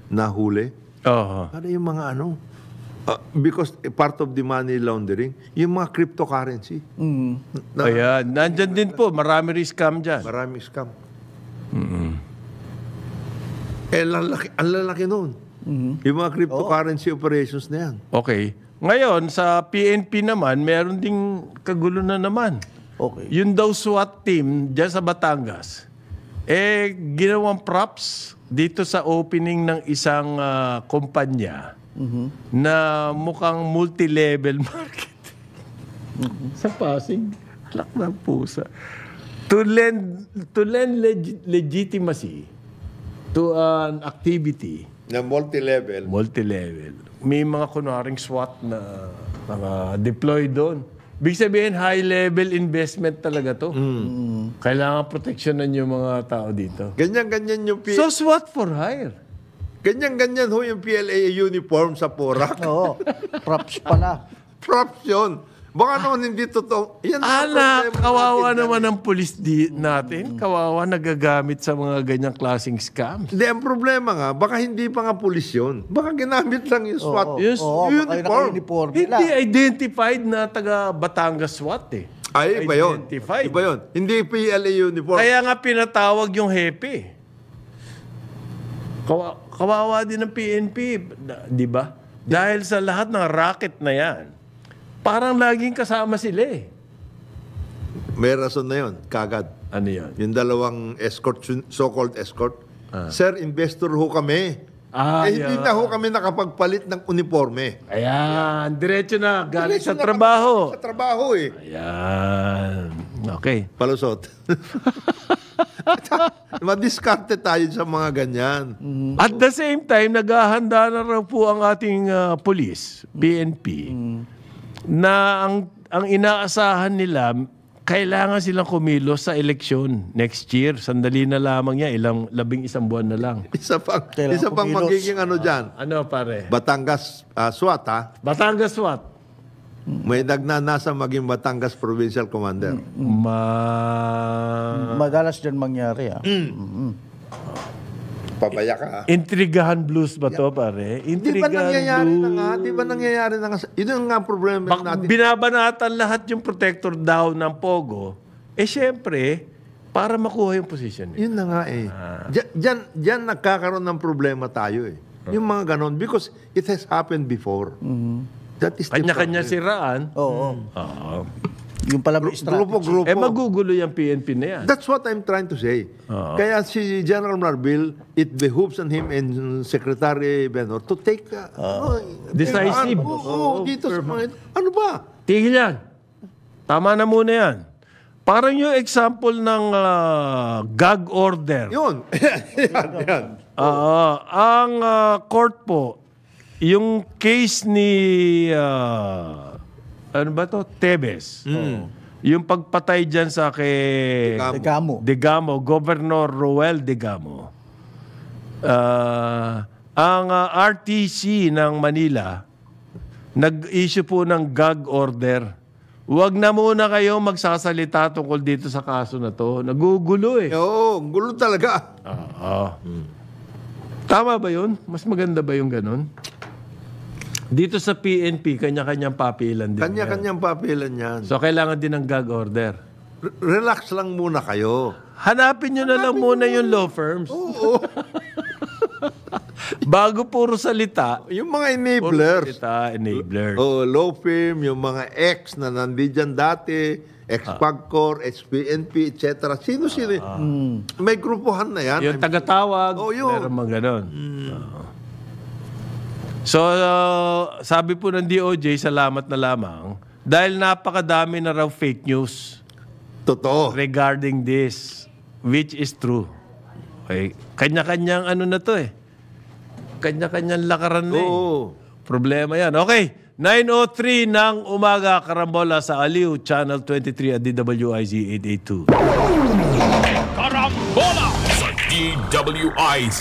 Speaker 5: nahuli, ano yung mga because part of the money laundering, yung mga cryptocurrency.
Speaker 3: Ayan, nandyan din po, marami rin scam dyan.
Speaker 5: Maraming scam. Ang lalaki nun. Yung mga cryptocurrency operations na yan.
Speaker 3: Okay. Ngayon, sa PNP naman, meron ding kagulo na naman.
Speaker 4: Okay.
Speaker 3: Yun daw SWAT team dyan sa Batangas, ginawang props dito sa opening ng isang kumpanya na mukhang multi-level market. Sa Pasig, lak ng pusa. To lend legitimacy to an activity,
Speaker 5: Na multi-level.
Speaker 3: may mga kunwaring SWAT na deploy doon. Big sabihin, high-level investment talaga to. Kailangan proteksyonan yung mga tao dito.
Speaker 5: Ganyan-ganyan yung
Speaker 3: So, SWAT for hire.
Speaker 5: Ganyan-ganyan ho yung PLA uniform sa Porac.
Speaker 4: Oo. Props pala.
Speaker 5: Props yun. Baka naman hindi totoo. Yan ang problema
Speaker 3: Kawawa
Speaker 5: natin.
Speaker 3: naman ang pulis natin. Kawawa nagagamit sa mga ganyang klaseng scams.
Speaker 5: Hindi, ang problema nga, baka hindi pa nga pulis yun. Baka ginamit lang yung SWAT.
Speaker 3: Yes.
Speaker 4: Oo,
Speaker 5: uniform.
Speaker 4: uniform nila.
Speaker 3: Hindi identified na taga Batangas SWAT eh.
Speaker 5: Ay, iba yun.
Speaker 3: Identified.
Speaker 5: Iba yun. Hindi PLA uniform.
Speaker 3: Kaya nga pinatawag yung hepe. Kawawa din ng PNP, di ba? Dahil sa lahat ng racket na yan, parang laging kasama sila eh.
Speaker 5: May rason na yun, kagad.
Speaker 3: Ano yan?
Speaker 5: Yung dalawang escort, so-called escort. Sir, investor ho kami. Hindi na ho kami nakapagpalit ng uniforme.
Speaker 3: Ayan, diretso na, galing
Speaker 5: Diretso
Speaker 3: sa
Speaker 5: na
Speaker 3: trabaho.
Speaker 5: Sa trabaho eh.
Speaker 3: Ayan. Okay.
Speaker 5: Palusot. Madiskarte tayo sa mga ganyan.
Speaker 3: At the same time, naghahanda na raw po ang ating police, PNP, na ang inaasahan nila, kailangan silang kumilos sa eleksyon next year. Sandali na lamang yan, 11 buwan na lang.
Speaker 5: Isa pang
Speaker 4: kumilos.
Speaker 5: magiging ano dyan.
Speaker 3: Ano pare?
Speaker 5: Batangas SWAT ha.
Speaker 3: Batangas SWAT.
Speaker 5: May nagnanasa maging Batangas Provincial Commander.
Speaker 4: Madalas dyan mangyari.
Speaker 5: Pabaya ka ha.
Speaker 3: Intrigahan blues ba to pare?
Speaker 5: Di ba
Speaker 3: Intrigahan
Speaker 5: nangyayari na nga? Yun ang nga problema natin.
Speaker 3: Binabanatan lahat yung protector daw ng Pogo. Siyempre, para makuha yung position niya.
Speaker 5: Yun na nga eh. Diyan nagkakaroon ng problema tayo eh. Yung mga ganon. Because it has happened before. That is the
Speaker 3: Kanya-kanya
Speaker 5: problem.
Speaker 3: siraan.
Speaker 4: Oo.
Speaker 3: Oo.
Speaker 4: Yung pala may strategy.
Speaker 5: Grupo-grupo.
Speaker 3: Magugulo yung PNP na yan.
Speaker 5: That's what I'm trying to say. Kaya si General Marbil, it behooves on him and Secretary Benor to take
Speaker 3: Decisive.
Speaker 5: Dito sa mga ito. Ano ba?
Speaker 3: Tigil yan. Tama na muna yan. Parang yung example ng gag order.
Speaker 5: Yun. yan.
Speaker 3: Ang court po, yung case ni ano ba to? Tebes. Yung pagpatay dyan sa kay Degamo, Governor Roel Degamo. Ang RTC ng Manila nag-issue po ng gag order. Huwag na muna kayo magsasalita tungkol dito sa kaso na to. Nagugulo eh.
Speaker 5: Oo, gulo talaga.
Speaker 3: Tama ba yun? Mas maganda ba yung ganun? Dito sa PNP, kanya-kanyang papilan din.
Speaker 5: Kanya-kanyang papilan yan.
Speaker 3: So, kailangan din ng gag order.
Speaker 5: Relax lang muna kayo.
Speaker 3: Hanapin nyo na lang muna yung law firms.
Speaker 5: Oo.
Speaker 3: Bago puro salita.
Speaker 5: Yung mga
Speaker 3: Puro
Speaker 5: enablers.
Speaker 3: salita, enablers.
Speaker 5: Law firm, yung mga ex na nandiyan dati, ex-PAGCOR, ex-PNP, etc. Sino-sino? May grupuhan na yan.
Speaker 3: Yung tagatawag,
Speaker 5: yun.
Speaker 3: meron mga ganon. So, sabi po ng DOJ, salamat na lamang, dahil napakadami na raw fake news
Speaker 5: Totoo.
Speaker 3: regarding this, which is true. Okay. Kanya-kanyang ano na to eh. Kanya-kanyang lakaran na eh.
Speaker 5: Oo.
Speaker 3: Problema yan. Okay. 9:03 ng umaga, Karambola sa Aliw, Channel 23 at DWIZ 882.
Speaker 1: Karambola sa DWIZ.